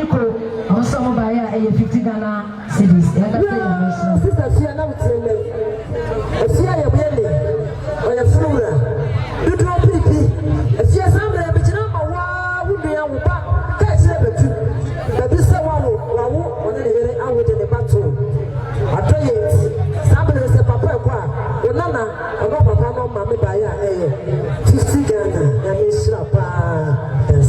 Miko, also Mobile, a 50 Ghana cities. Sister, she announced it. She are really on a floor. You drop it. If she has something, but you know, wow, would be our back. Catch it. But this is one on the hour in the battle. I tell you, somebody is a papa. Nana, I know Papa, no mammy by a 50 Ghana. That means yes.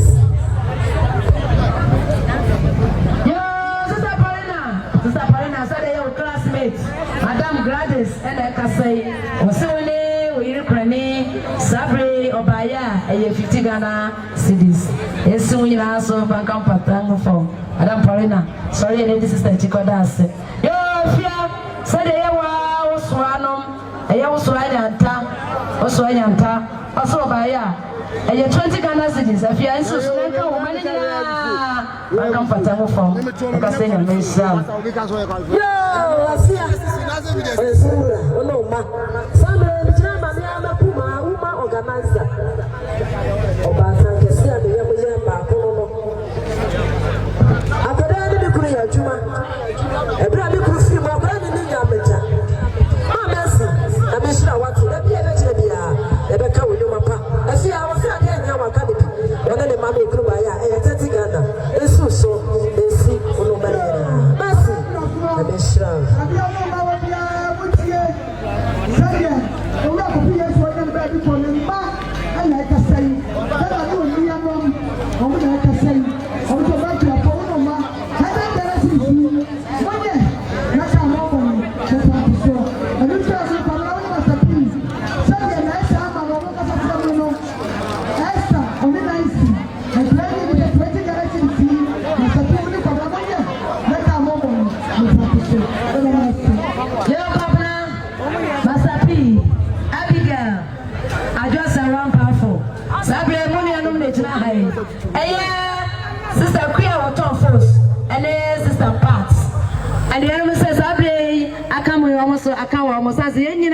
Sister Parina said your classmates, Madame Gladys, and I can say, Osone, Ukraine, Sabri, Obaya, a 50 Ghana cities. Yes, soon you also can come for Madame Parina. Sorry, this is the Chicodas. Yo, Fia, said the Yawa, Oswanum, a Yawswayanta, Oswayanta, also Obaya. And your 20 Ghana cities, if you are in Susanka, welcome for Tango from the same mission. Yo, I see a no, ma. Some German Puma, Uma organizer. Obansan, Kessia, the young Bacono. After that, the Korea Juma, a brand new Kusi, my brand new Yamaja. Ah, Messi, I mean, I want to let me a Rebecca with your papa. I see our friend, our academy. One of the Mammy Krubaya, and 30 Ghana. It's so, they see for nobody. Messi, I mean, sure. Sister Queer or Tom Force, and Sister Pat. And the enemy says, I come almost, as the Indian,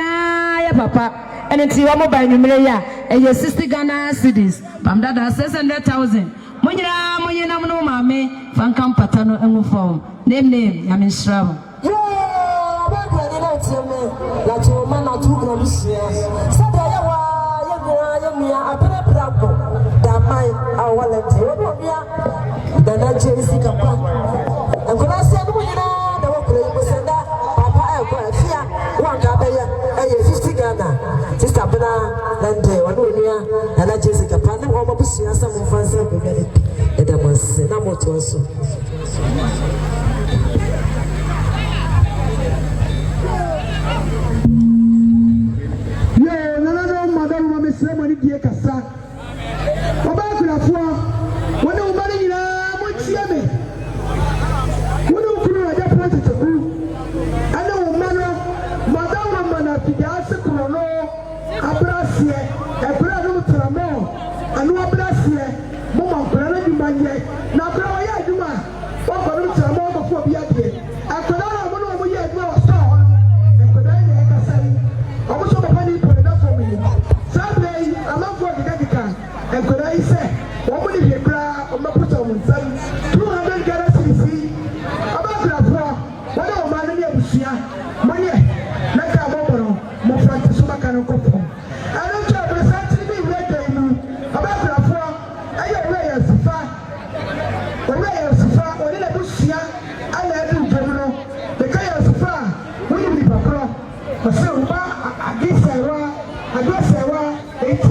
Papa, and it's your mobile number, and your 60 Ghana cities. Pamdada 600,000. Munya, no, mammy, Fankam Patano and Mufom. Name, I mean, Shram. Like your man or 2 grams. I want to then I chase the Papa. And when I said, the work was send that Papa, one Gabaya, 50 Ghana, just up and day, and I chase the Papa, and almost see some of us and there was number to us. Yeah, no, Madame, I'm a ceremony, dear Cassa. When you marry, you won't see me. When you could have appointed to do, I know Madame Mana to the Asakuro, Abrasia, a brother to a more, and no Abrasia, Mama Brother Mania, now Braya Duma, what for a more before Biaki. After that, I won't know yet no star, and could I say, also the money put enough for me. Saturday, I'm not for the Gadican, and could I say, what would you cry on my person? 200 Ghana cities. About the what are my money? Like a mobile, more Francis Macano. I don't care precisely me about the I am Rayas Fa, or Rayas Fa, or Lila Busia, I let you general. The Kayas Fa, will you be Papa? But so I guess I was 80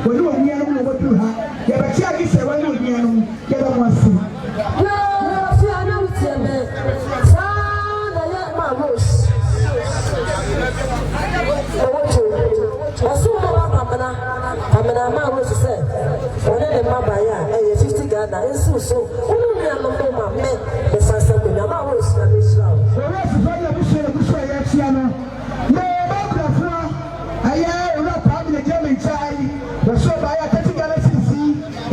when you are near what you have. Yeah, but I guess I want to be one thing. No, I know it's a man. I let my horse. I want to. I saw my horse say, when I am my 50 Ghana, and so, only I'm not my man, the first time I'm my horse, and this love. The rest is what I'm saying, no, I am not having a German child, but so by a 30 Ghana city,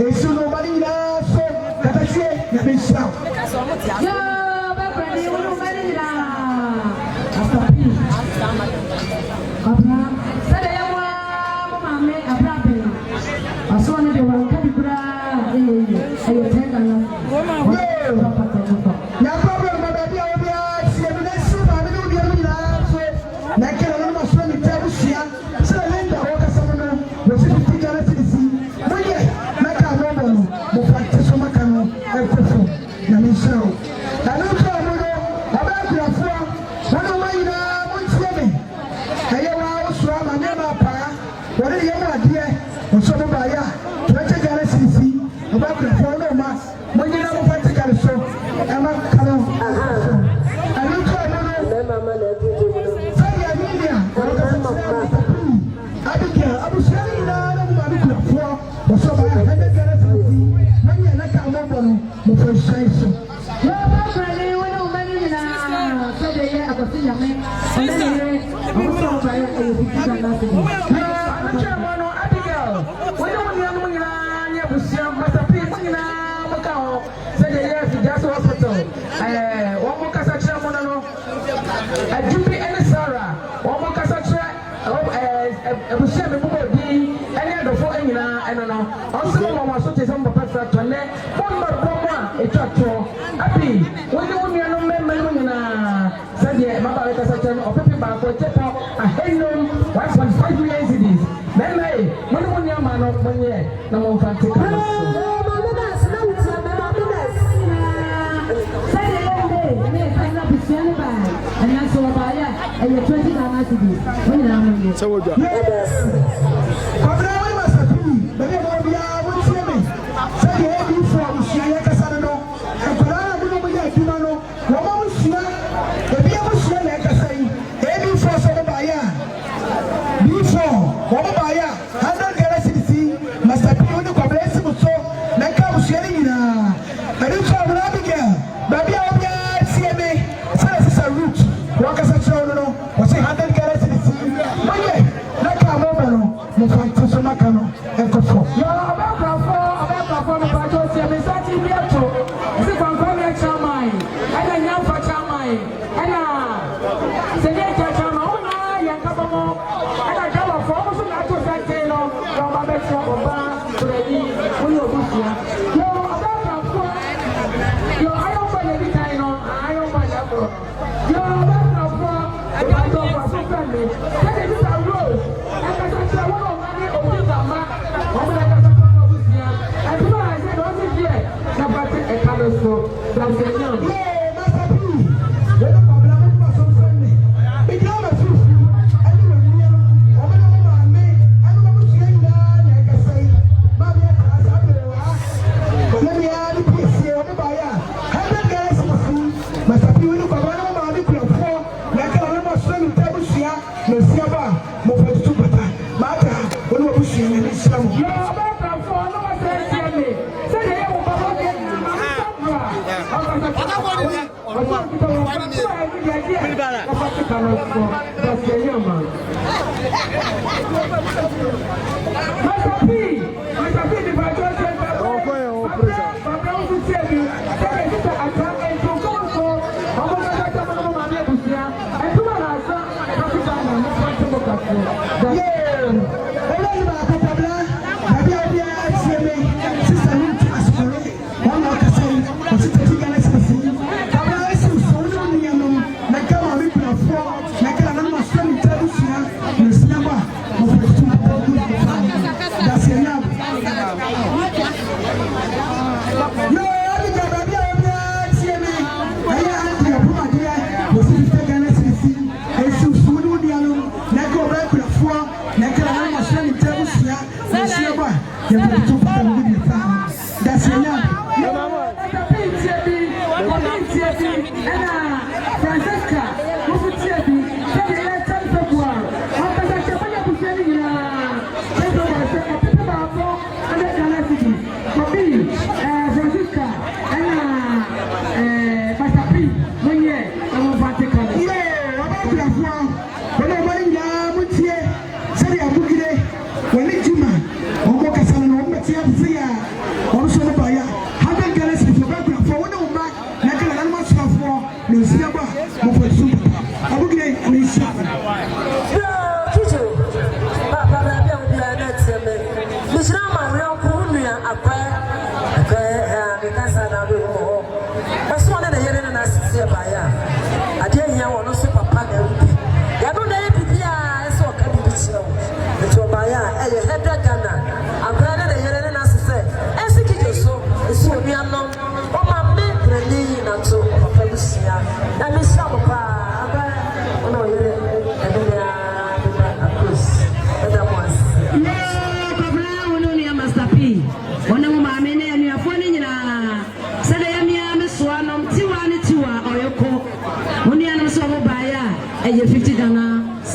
and so nobody knows, so that I say, let me shout. Yeah, but you know, after me, said I want mammy, a brother. I saw the one, and you take a Okay.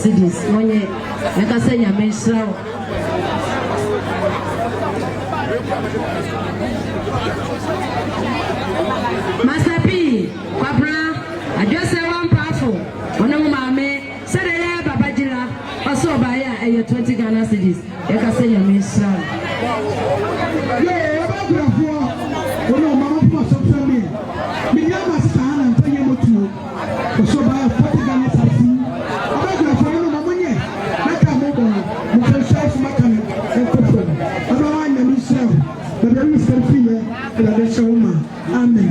cities monye neka say nyame srawo Master P kwabra adwese one powerful ono maame sere baba jira oso ba ya 20 Ghana cedis neka say nyame srawo ono mama po so family me ya ma sa na ntanye motu so ba 40 Ghana cedis abagura fo ono mama nye maka mo bo mo kan chef maka me ekofo aba wa nyame srawo but there is something that they show ma amen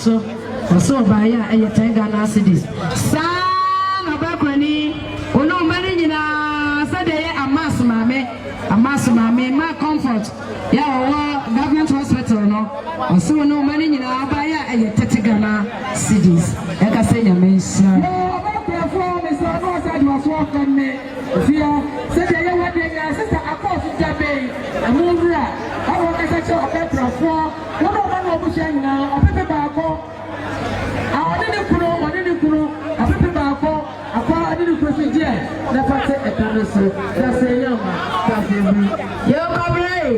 so so ba ya 10 Ghana cedis sana ba kwani ono mani nyina sade amas mame ma comfort ya wo government hospital no so ono mani nyina ba ya 30 Ghana cedis e ka se nyame sha ba kwa fo me so no sade wa so kan me sia sade ya wade ya sister akos jabe amura awo ka sa cho obetra fo wono ma no bu sha nyina opepe ba ko Yo Gabriel,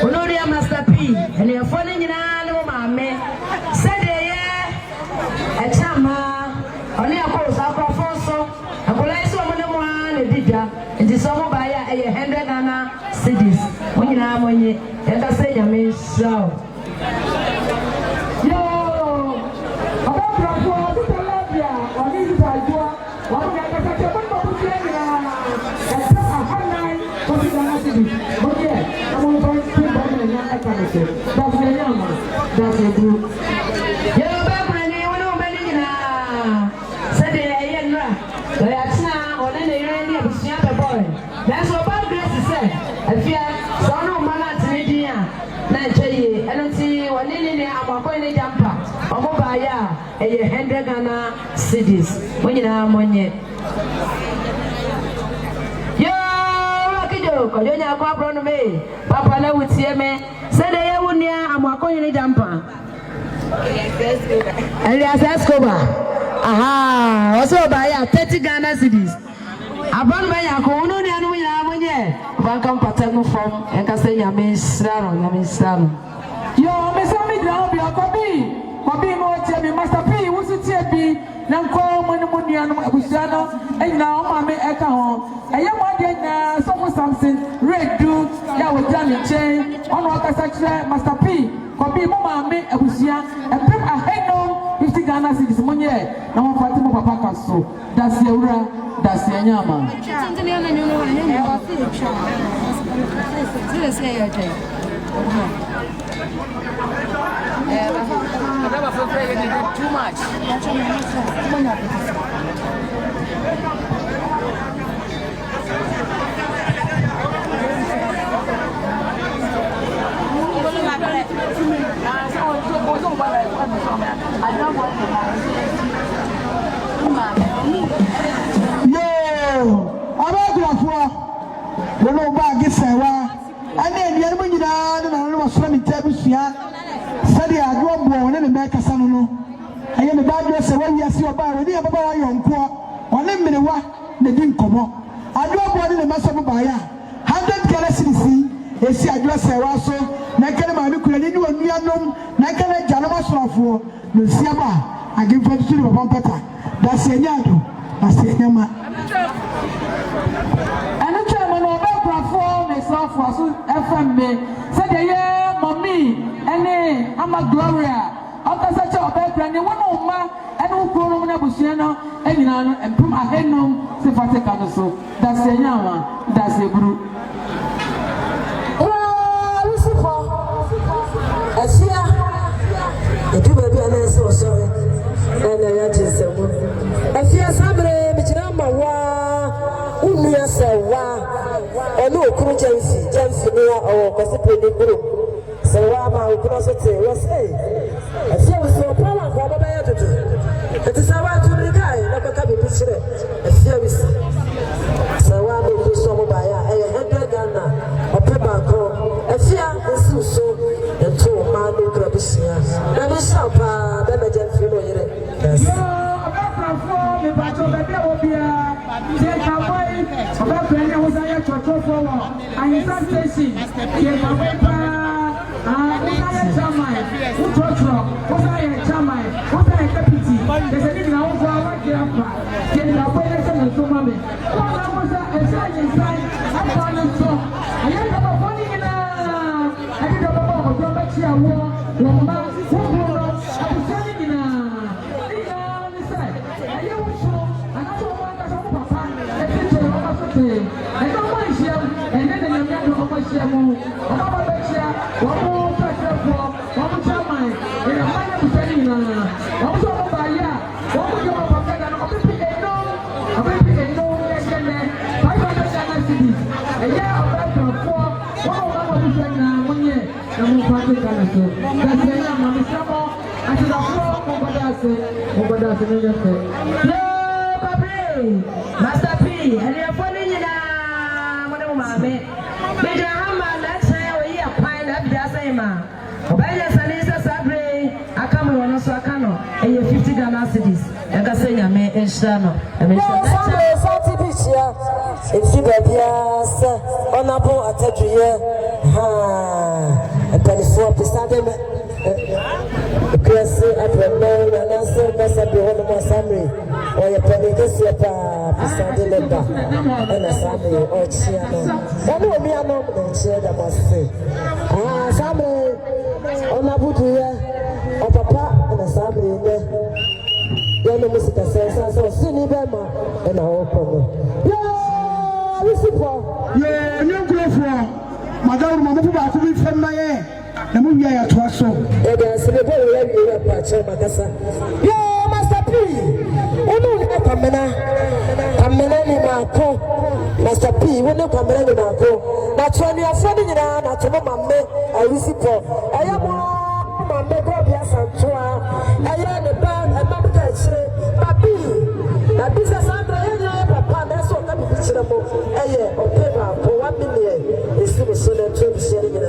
Honoria Master P, and you're falling in animal mammy. Said a chama, only a course, I'll go for so. I will like someone one, a digger, and the summer by 100 Ghana cedis. When you are when you, and I say, I mean, so. That's a group. You're back when you know Benina. Said the Ayana, or then they ran near the boy. That's what bad grace is said. I fear so no man to Nigeria. Nigeria, I don't see one in our coin jumper. Or by ya, 100 Ghana cedis. When you know money. Kojonya kwa brono me papa na wutie me said ye wunia amakonye ni jampa Elias Escobar aha oso ba ya 30 Ghana cedis abon ba ya ko unu ni anu ya monye banka mpatemu from enka se nyame sraro yo me so mi dra obi obi mo tie me Master P wusu tie bi na nko mo ni mo nuanu abusia no enna o ma me eka ho eye mo de na so for something redu ya wo jani chain ono akasa kire Master P obi mo ma me abusia epem aheno 50 Ghana cedis mo nye na mo fati mo papa kaso dasi ewura dasi anyama too much. Yo, abagurafo wono ba gisewa ane ndiye mo nyina na no so mi tabusua sadi adwo bo ne me kasa no aye me ba do se wa wiase oba we ne baba wa yonko one mmerewa ne di nkomo adwo bo ne me so baba ya 100 Ghana cedis esi adwo se wa so na kele ma mi kura ni onuanom na kele janom asorafo no siaba agimfa tutu baba pata da se nyado da se nyama And the chairman of Equafor, myself was FM, said, yeah, mommy, and I'm a Gloria. After such a background, one of my and who grow on a Busiano, and put my head no, Sefatica, so that's a yama, that's a group. Well, Lucifer, as here, the two baby are so sorry, and I had to say, I fear somebody, but you know, Unia Sawa, or no, Kuru Jensi, or Gossiping group. So, I'm going to say, I feel so proud of what I have to do. It is a right to the guy, never can be pictured. I feel it. So, I'm going to show by a hundred Ghana, a paper, a fear is so, and two man who grab his ears. Then we shall pay the gentleman. Yes. The battle of the Obia, take away, about when I was a church for and in some places, take away. Who touch rock? What I am Chamai? What I am deputy? There's a little now for our grandpa. Get the appointment and so mommy. What I was a side inside. I found them so. I had a funny in I did a bubble of Robert Chia War. Lomba, who grew up. I was selling in the side. I hear what show. I got to work as a papa. I think you're over something. I don't want to share. And then I'm going to over share more. I'm over the share. One more. Master P, and you're funny now. What am I? Major Hammer, let's say we are pine up Jasima. Obey Sanisa Sabre, I come on so I cannot, and you're 50 Ghana cities. And I say, I may and Shano. And if you be yes, honorable at and 24% because I remember and answer must be one of my summary or your penny this year, Pisande Lemba, and a summary or Chiano. That will be a moment, chair that must say. Summary on a boot or papa and a summary. Young Mr. says, so Silly Bema and our problem. Yeah, Lucifer. Yeah, young girl, Madame Mamu to be from my air. The movie I had to us so. There's a boy who Master P. Master P. When you come in, that's when you are sending it out to Mamma. I receive for I am Mamma Gobia Santua. I am the band and Mamma Papi. That business Papa, that's what I'm picturing. Or paper for 1 million is still so that you're sharing it.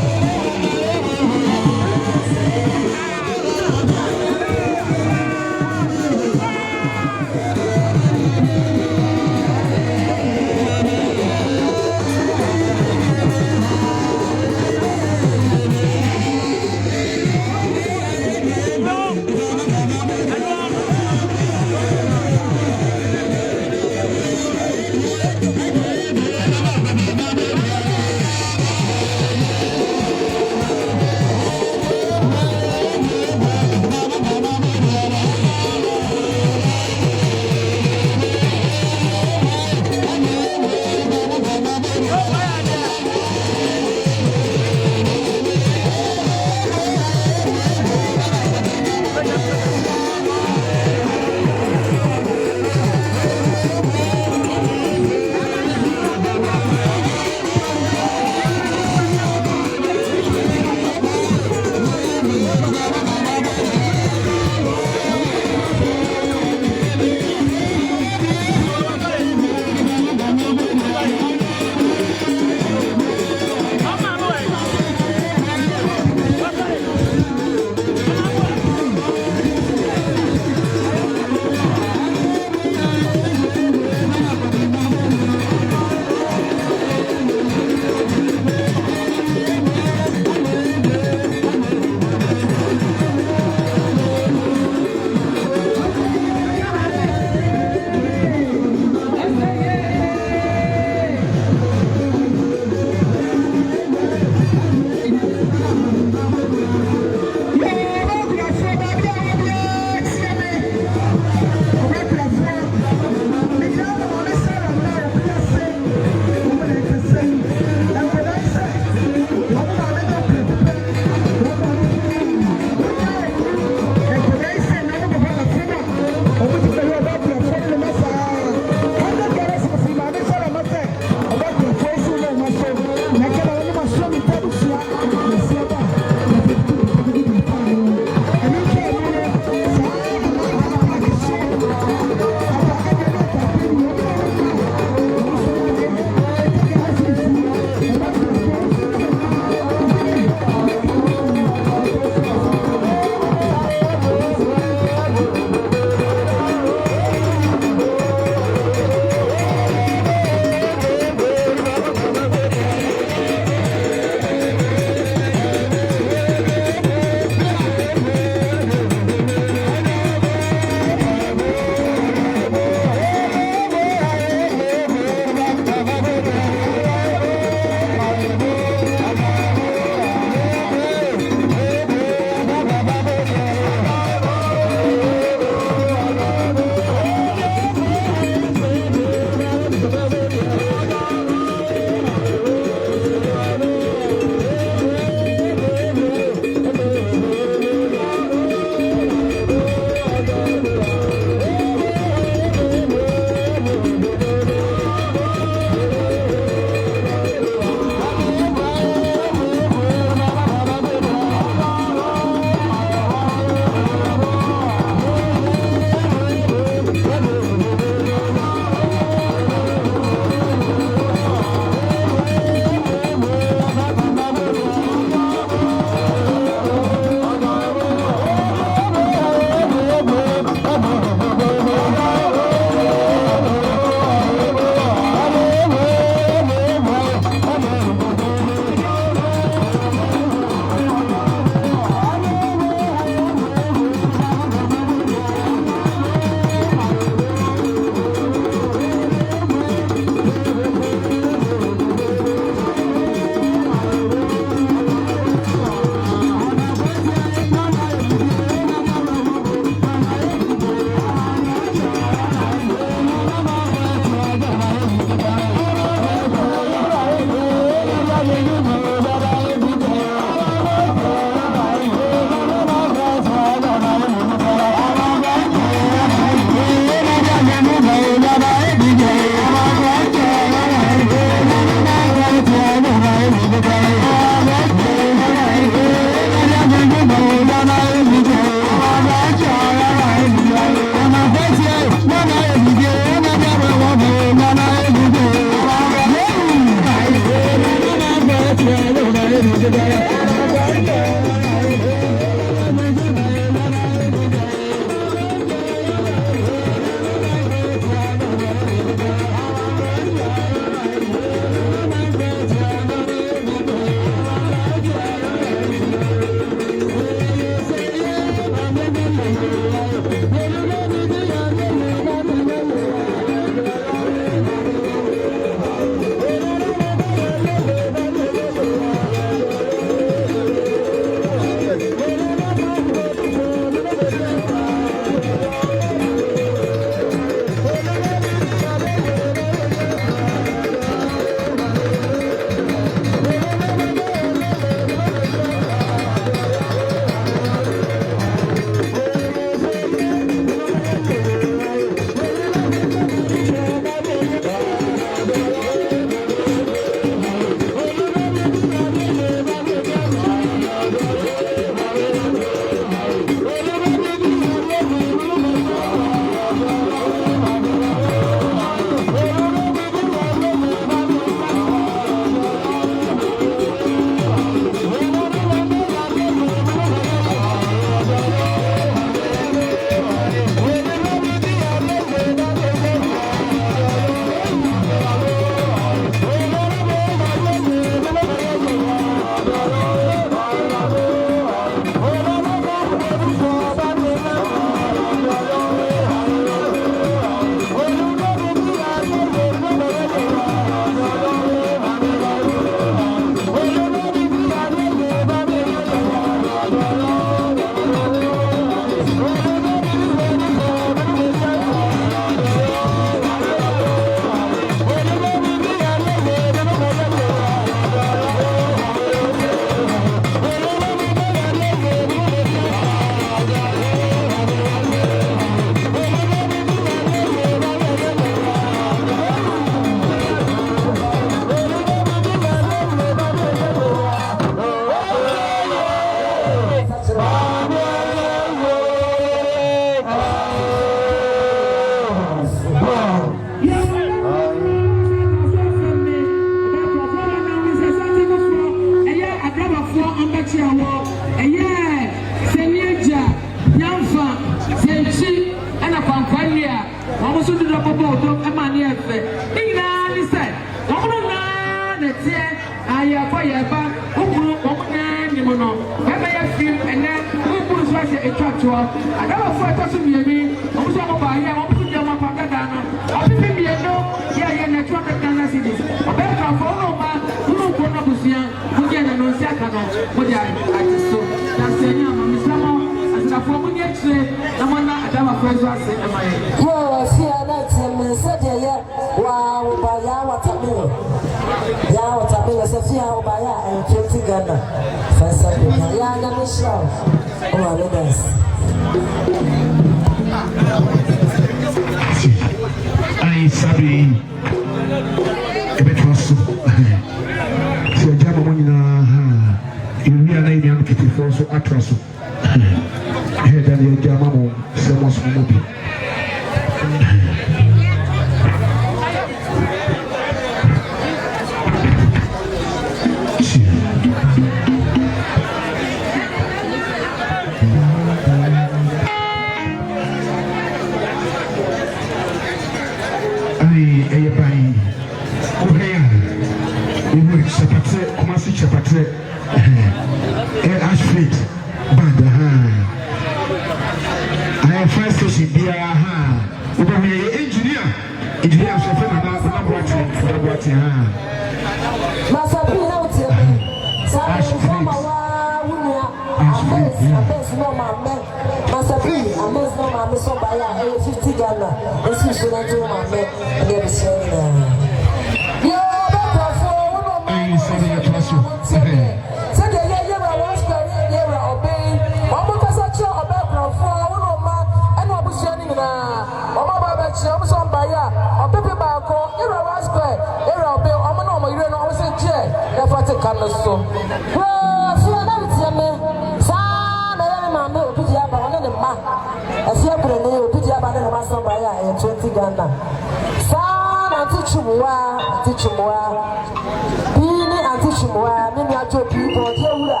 chimwa me nya to people dey wura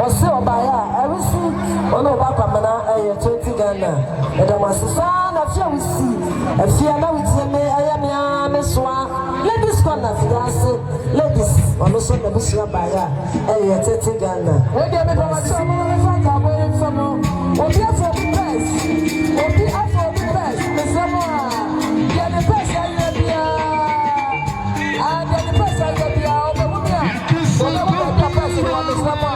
o se obaya every ono ba kwamana 20 Ghana e da masisa na fia we see e fia na we tie me aya me a me soa ladies corner fiance ladies ono so na busia baya 30 Ghana we dey me from some we ka boy some obi afọ the best obi afọ the best me some ya the best aya bia and the best aya bia o be wo bia o be wo bia pass me one some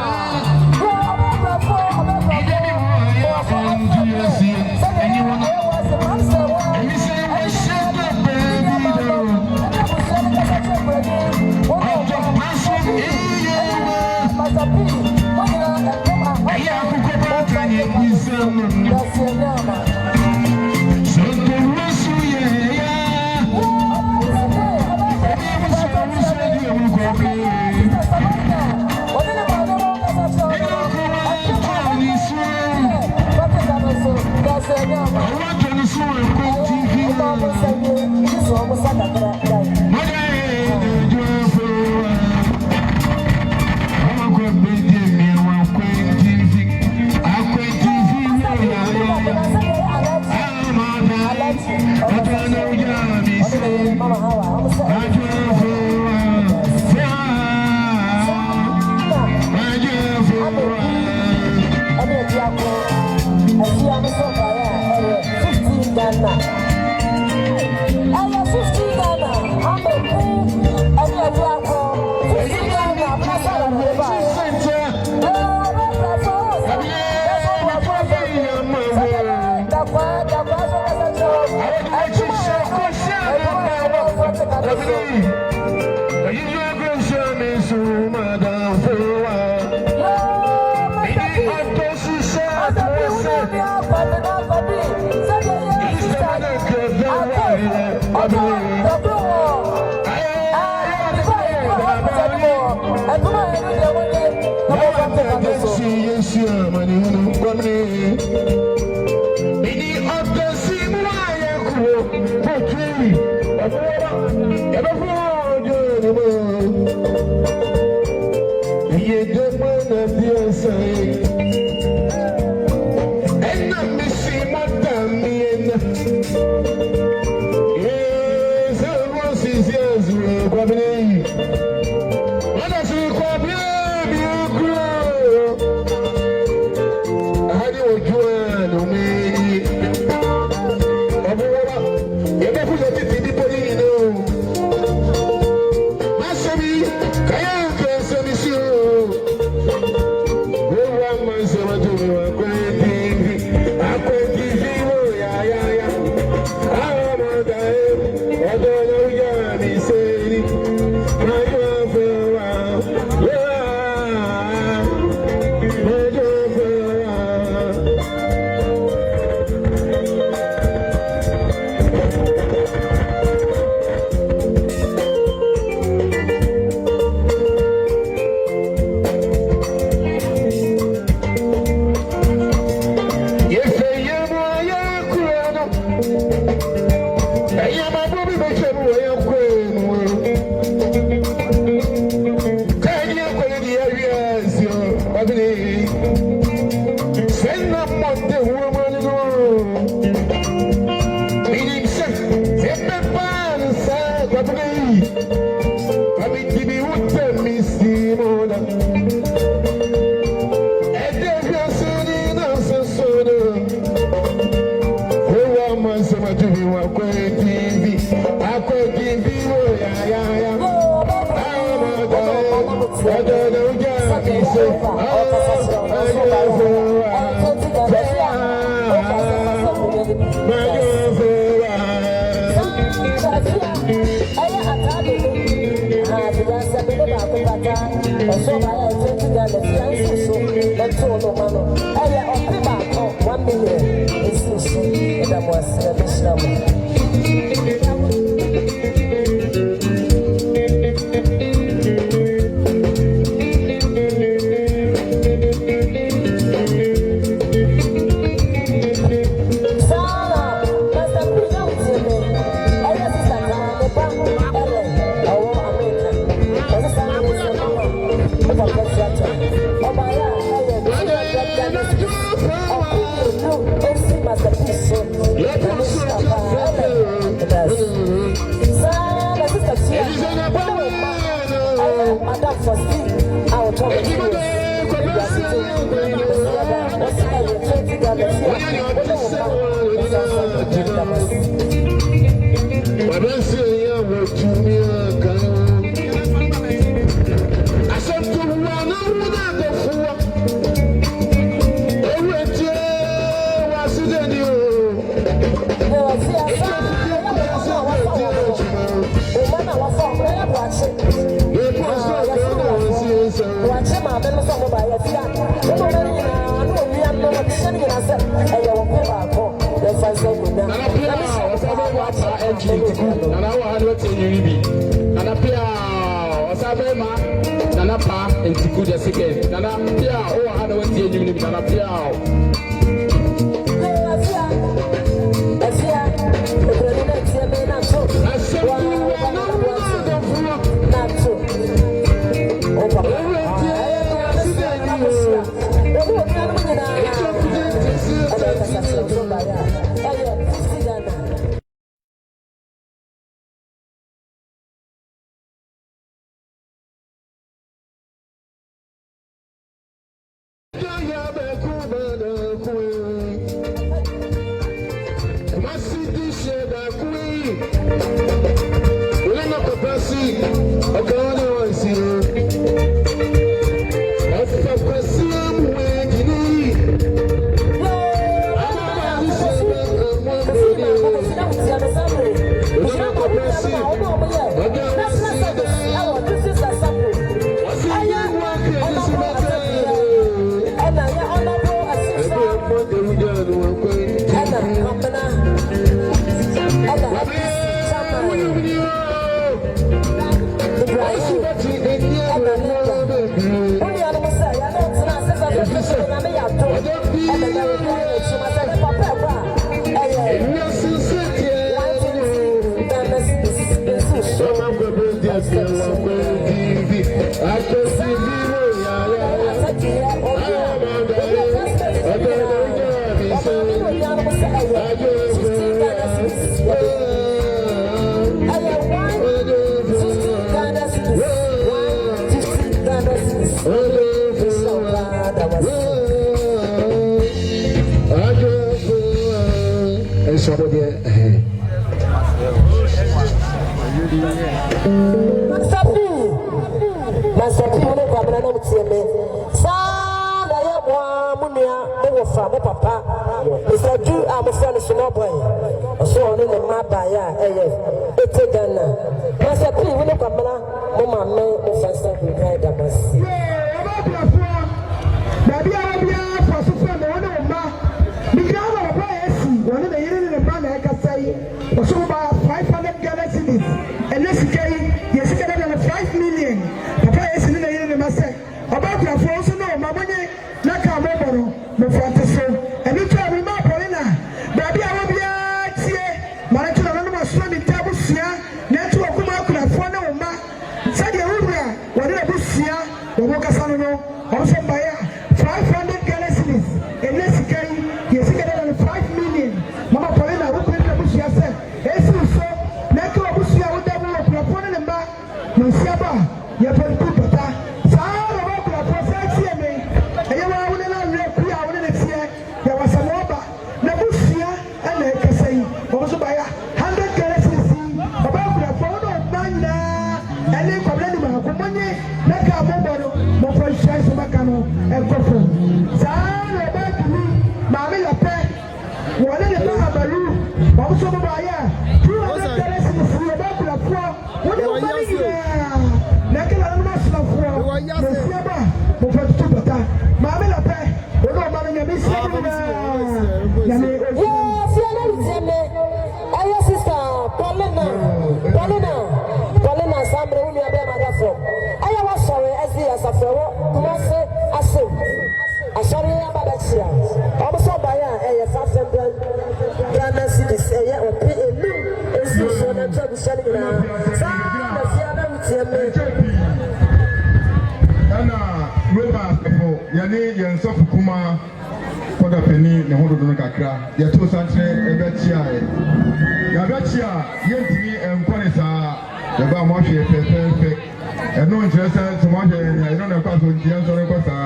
Tian Sorokota,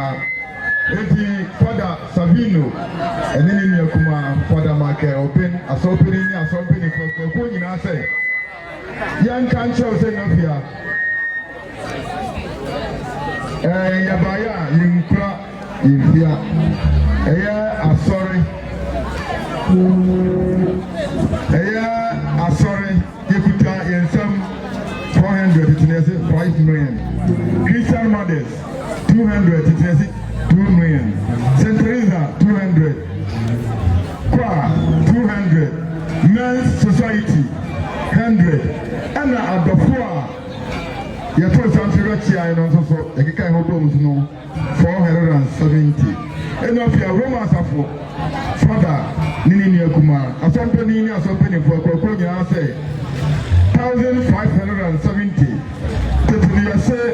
Eti Father Savino, and then in Yakuma, Father Marke, open as opening for Queen. I say, Young Cancho say no fear. Yabaya, Yinkra, Yifia, I'm sorry. I'm sorry. You could try in some 400, it's 5 million. Christian mothers, 200, it's 2 million. St. Teresa, 200. Kwa, 200. Men's Society, 100. And at the floor, you told something and also, the Kika Homes, no, 470. And of your romance of Father, Nini Yakuma, a company, a company for Kokonia, say 1,570. Totally, say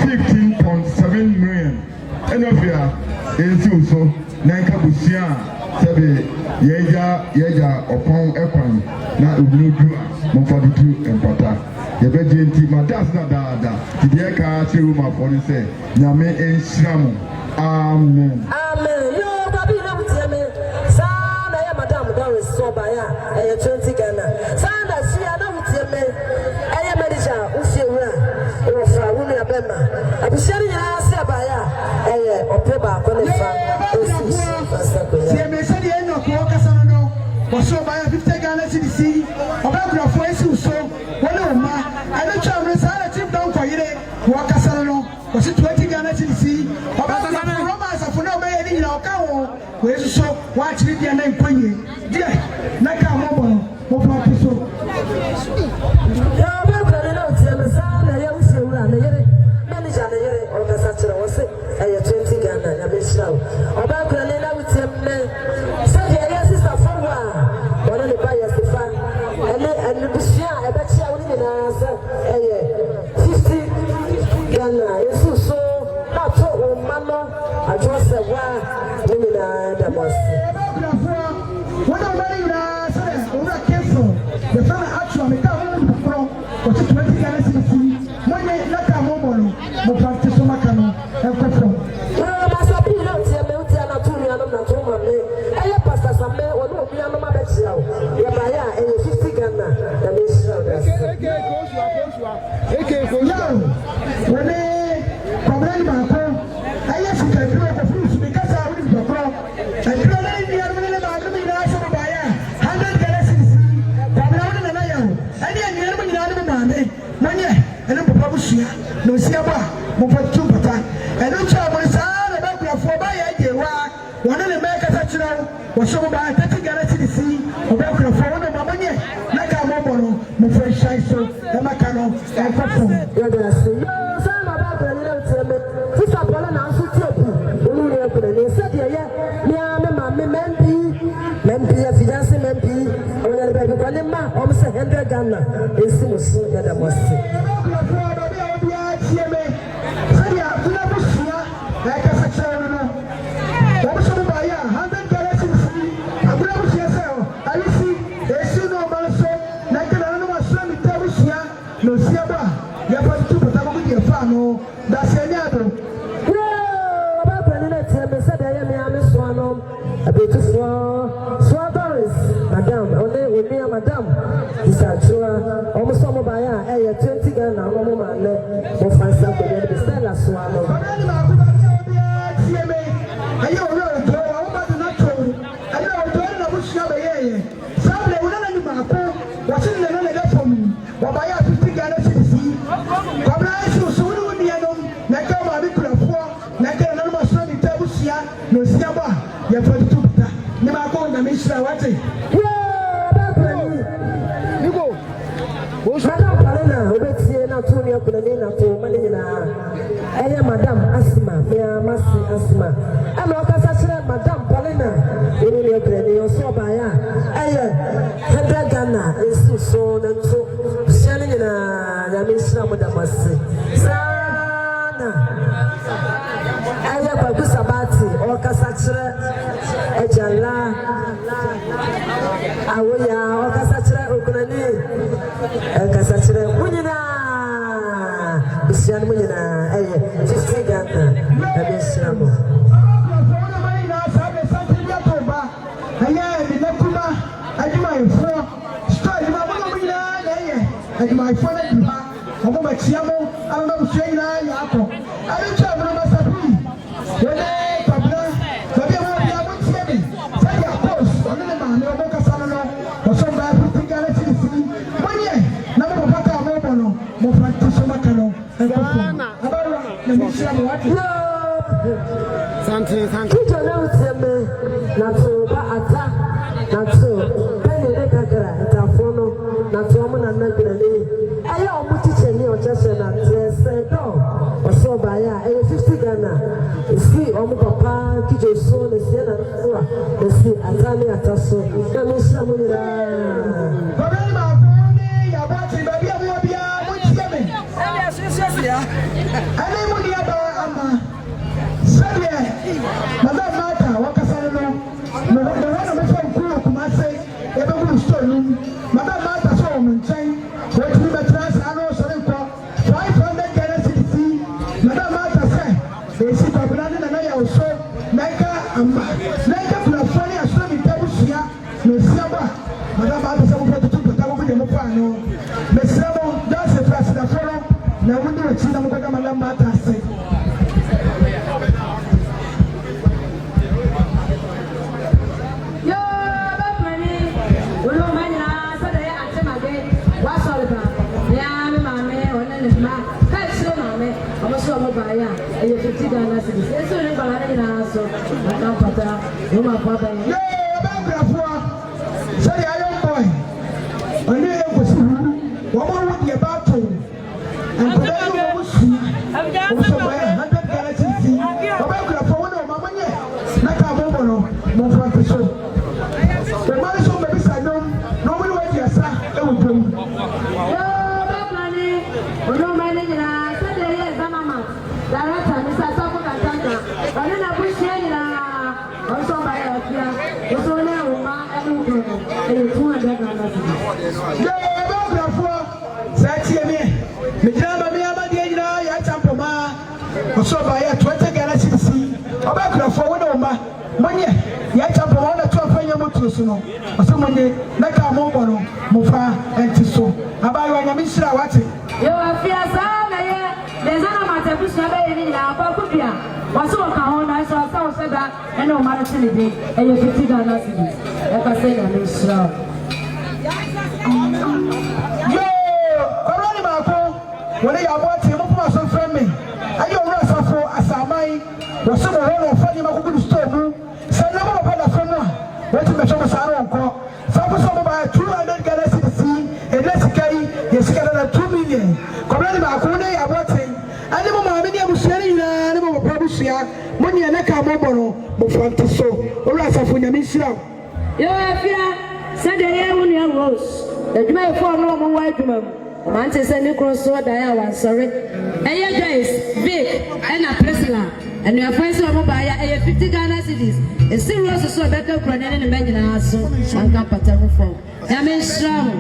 15.7 million. And of your is also Nanka Busia, Sabi, Yeja, upon Ekwan, now Udua, Mofaditu, and Pata. The Virgin but that's not that. The Eka Chiruma for the say, Yame and Shramu. Amen. Amen. Yo, Babi, no, Timmy. Sana, Madame Doris Sobaya, and 20 Ghana. Sana, she, I don't Timmy. I am Medija, Ushira, or Farunia Bema. I'm sharing your answer by a Opeba, was so by 50 Ghana to the sea, about your voice, so one ma, I don't try to resign down for you, Wakasano, was it 20 Ghana to the sea, about the romance of no man in our cow, where you saw watch the name Queen, dear, Naka Mobile, Mobile so. No siaba mo fa tumpata eno cha mo sa na ba kura fo ba ya jewa wona le meka ta chiro wo so ba ta ti gara ti si o ba kura fo wona ma monye na ka mo bono mo fa shai so e maka no e fa fo ya da si yo sa na ba kura ni le teme ti sa bola na so ti opu olu ni e kura ni se de ye ni a me ma me membi ya fiance membi o ya le ba ko le ma o mo se 100 Ghana e si mo so ya da mo si no siaba ya pa tu pata mo di fa no da se ni ado yo ba pa ni na tie me se da ya me ame so no abetu so Doris madam oni madam isa chua o mo so mo ba ya e ye 20 Ghana o mo ma le mo fansa ko de be stella so no ba ni ma ku ba ni o bi a tie me ayo o do o ba do na to ayo o do na mo sia be ye sabe o na ni ma ko wa sin na na ga fo mi wa ba ya no siaba ya fatu ta ni ma ko na mishra wate yo ba pani niko o shaka palena obetie na to ni akuna ni na to mane ni na eye madam asma me amasi asma ana okasa sire madam palena eni ni okre ni oso ba ya eye 100 Ghana esu so na to shane ni na ya mishra madam asi sana eye babu sabati okasachire ejala awoya okasachire okunani okasachire munyina bisian munyina eye 50 Ghana my phone and my Chiamo, I don't know, Shane, I don't travel on my sapi. When I Pabla, maybe I won't see me. Say your post, on the man, no more Casano, or some bad thing I see. 1 year, number of Pata Mono, more practice on Macano, and let me see what you something. Teacher knows him, not so bad, not so. Penny Lekaka, it's a phono, not so woman and not I am teaching you just an answer. No, or so by 50 Ghana. You see, Papa, teach your son, the Siena, the sea, Atania Tasso. Let me see money. So by 20 galaxies, about for 1 1 year, yet up on the 12 Motusuno, or someone like our mobile, Mofa, and Tiso. About your Mishra, what? You are fierce, there's no matter who's never in Papua. Was so calm, I saw some said that, and no matter today, and you 50 galaxies. Like I said, I'm Mishra. Yo, already, Marco, when they are watching, Mopa from me. I don't know for as I might was some of funny Maku store. Say no more about the phone. What to the show was our uncle. Some by 200 galaxies, and let's carry his scattered 2 million. Commander Macone, I'm watching. I never mind, I was saying, I never publish here. Money and I come over, but Frantiso, or as of when you miss you. You are here, said the air when you rose. The may fall no more white woman. Manchester Nicholas saw that one, sorry. And your guys, Vic, and a Priscilla, and your friends are by 50 Ghana cities. A serious so better for an imagine also, and come pattern for. I mean, strong.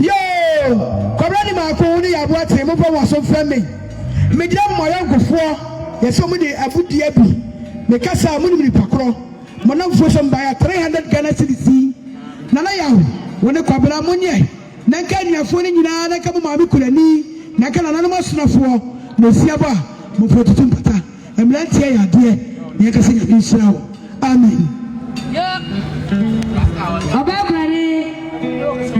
Yo, Corani Marconi, I brought him over was so friendly. Medium my uncle for, there's so many Abu Dhabi, the Casa Muni Pacro, Monam for some by 300 Ghana cities. Nana yahu wone kwabra monye na nka niafo ni nyina na ka mo maame kurani na ka nana no masonafo na siaba mo fotutu mpata emlantie ya de ne ka senya inshawo amen obabrani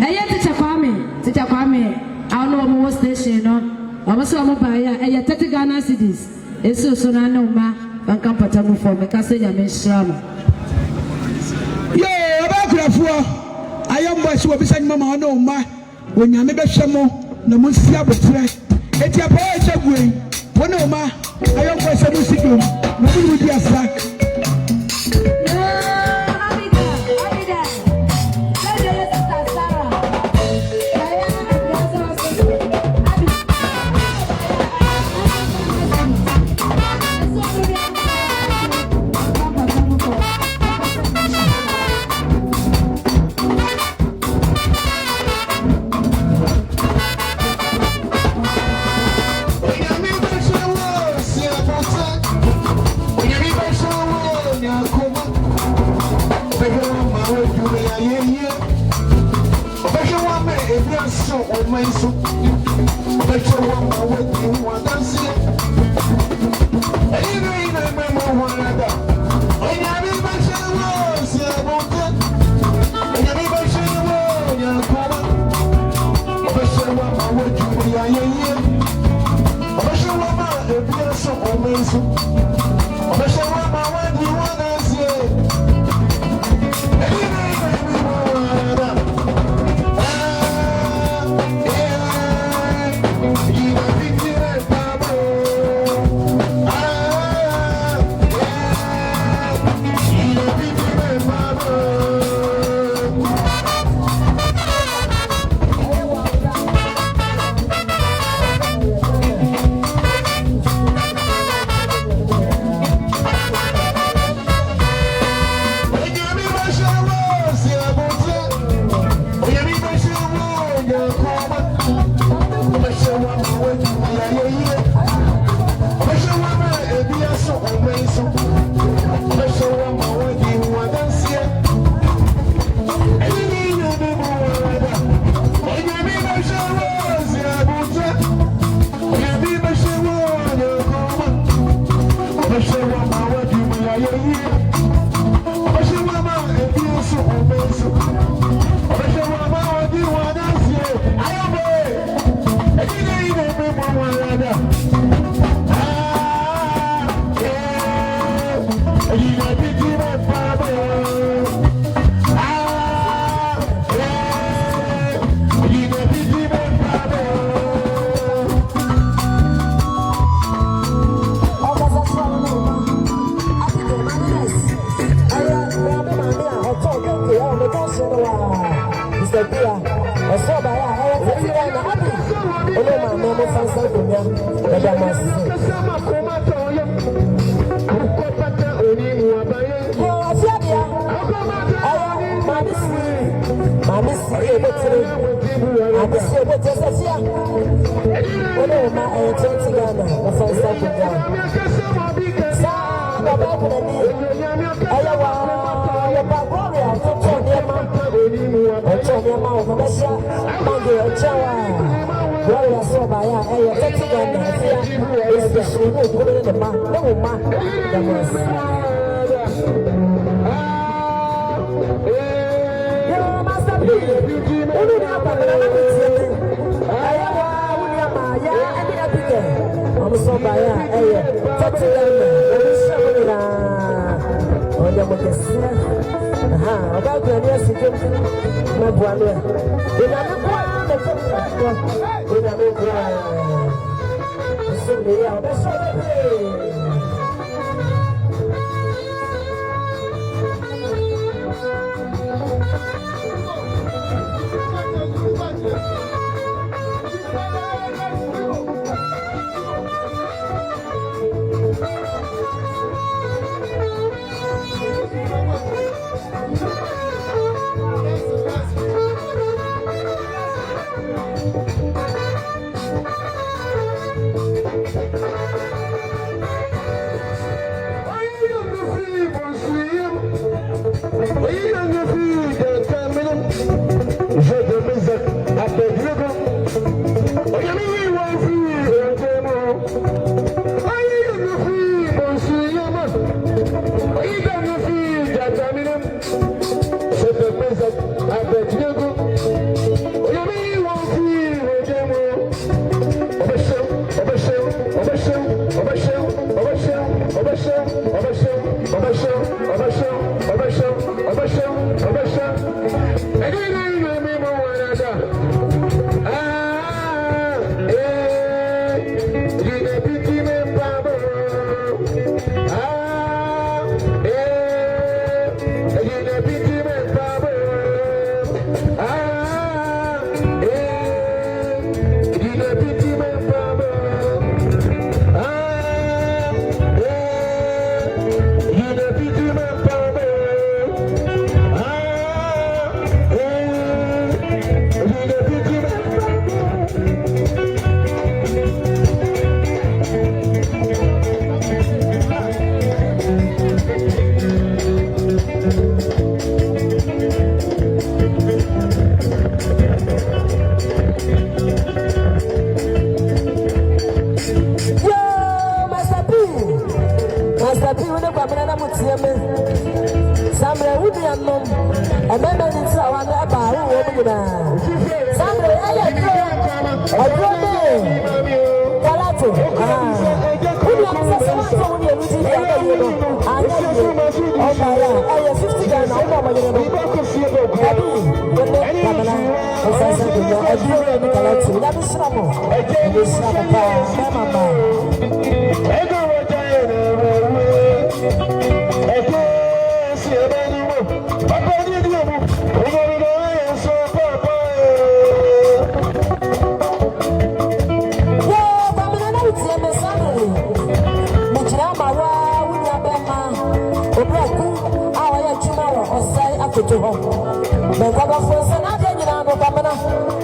eye teacher kwame awno mo station no omoso mo ba ya eye 30 Ghana cedis eso so na na uma banka mpata mo fo me ka senya inshawo I am boys who are beside Mamma no ma when you make a shamo, the Musia Botre. It's your boy, it's a way. One no ma, I am boys a music room. Nobody would be a slack.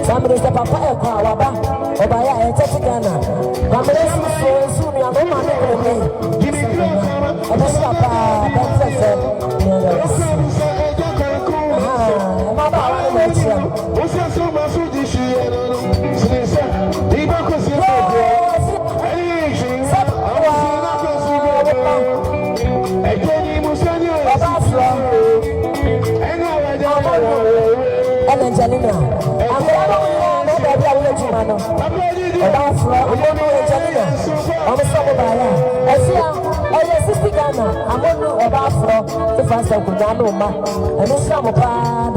Somebody step up a car, Waba, or by a Ghana. I'm listening to soon. I'm on it. Give me a papa, that's Angelina, I'm going to be able to man. About I'm going to Angelina. I'm a summer buyer. I see I'm 60 Ghana. I'm going to about the first of Ghana, and it's some of the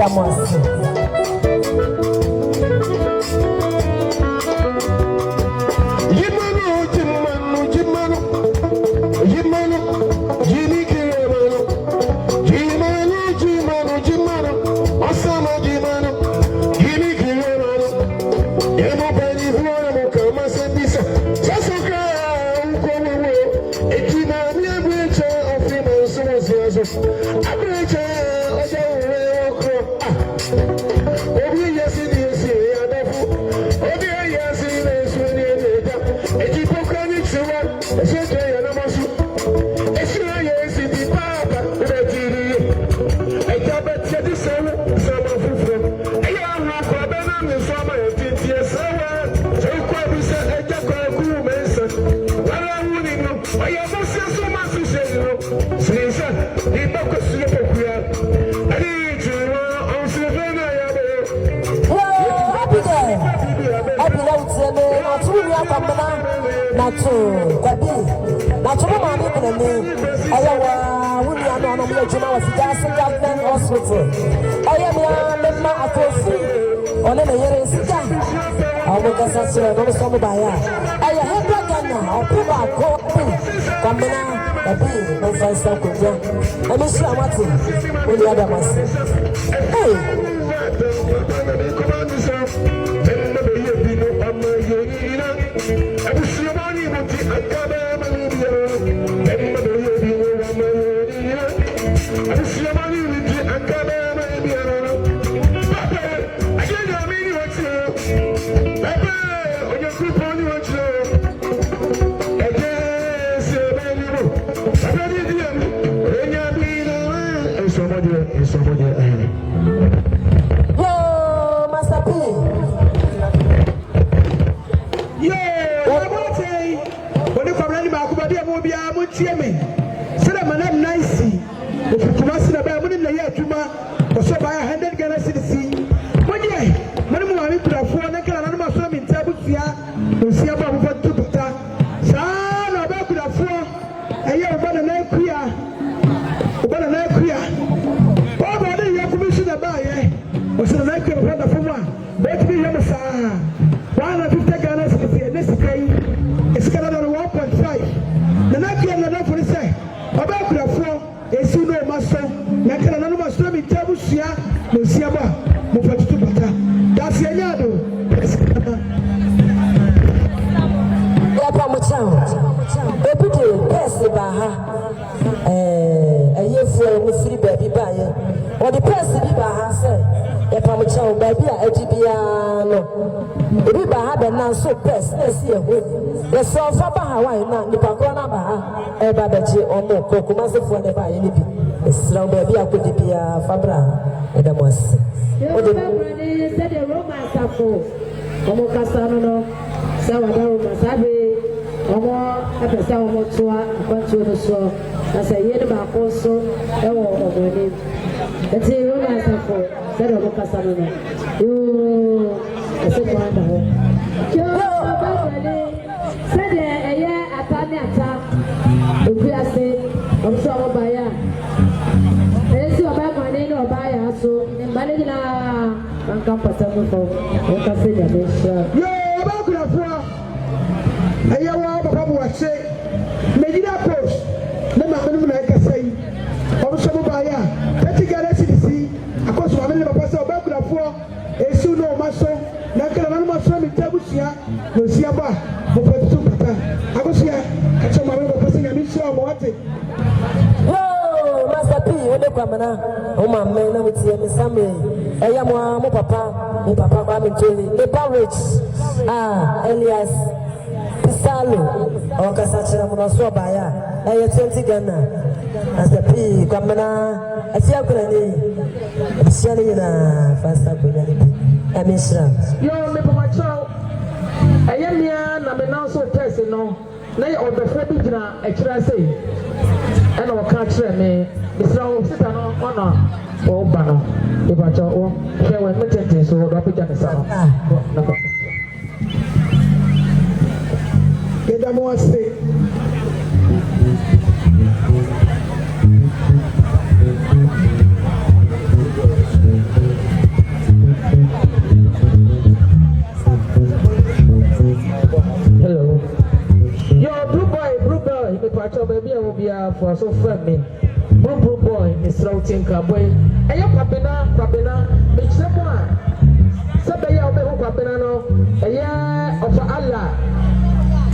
Master P, what the Kwamana, oh, my man, I would see a Sammy, a Yamwa, Papa, me papa mami Tony me Barrage Elias Pisalo o kasa chira mo so baya na ye 20 Ghana as the P kwamena afia kurani bisiani na fasta kurani amisra yo me papa chao ayemia na me now so test no na ye obefra bi gina akira sei ana o ka kire me bisra o sita no ona o ba no e ba chao o hwe we metete so do pa jana sa na ba Gedamo ase hello yo blue boy me pacho baby I will be for so friend me blue boy is routing boy ayo papena me chemo a sabe ya obe ho papena no eya of Allah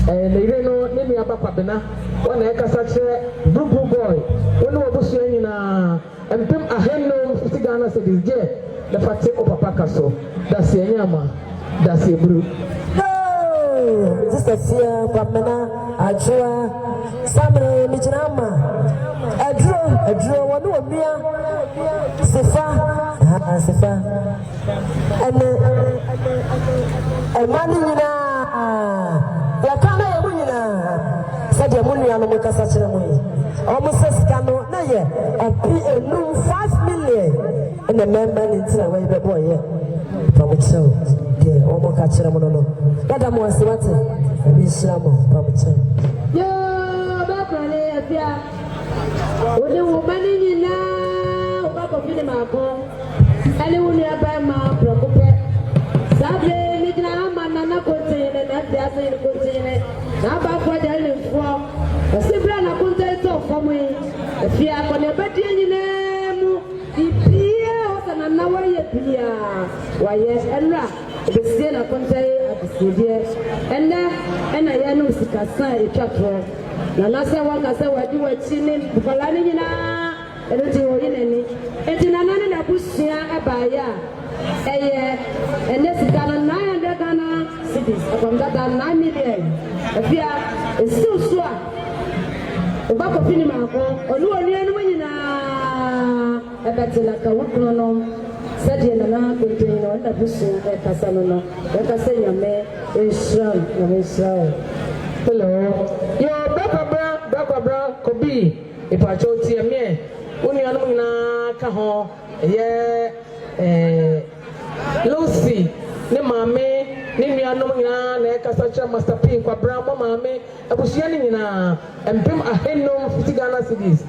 le no ne mi aba papena wona e kasa kire blue boy wona obusu anyina empem ahenno 50 Ghana cedis je the fate o papa kaso that's enyama that's e bru Sister Sia Pamena Ajua Samre Mijinama Adro wanu omia Sefa and mani nyina ya kana ya nyina sadi munu ya no mekasa kire mu almost scano na ye api enu 5 million and the member ntina we be boy ye promotion de omo ka kire mu no dada mo asewate abi shiramo promotion yo ba kwale afia ode wo mani nyina o ba ko fini ma ko ele woni aba ma prokope sabe ni jina ama na kontene na dia se ni kontene na ba ko de le fo sibra na kontene to fo mu afia ko ne ba die nyina mu bibia o sana na wa ye bia wa ye enra de se na kontene abisedie ena ye no sikasa e twatro na nase wa kasa wadi wa chini bukola ni nyina eno ti wo yinani enti na nane na busia abaya eye ene sikana 900 Ghana cedis akomda da 9 million afia esusua oba ko fini mako onu oni enu nyina ebetela ka wukro no sadi na na kontene no na busia e kasa no e kasa nyame Israel hello yo baba kobi ipacho tie me uni anu na ka ho ye Lucy ne mame ne nuanu nyina na kasa cha Master P kwa bra mo mame abusia ni nyina empem ahenno 50 Ghana cedis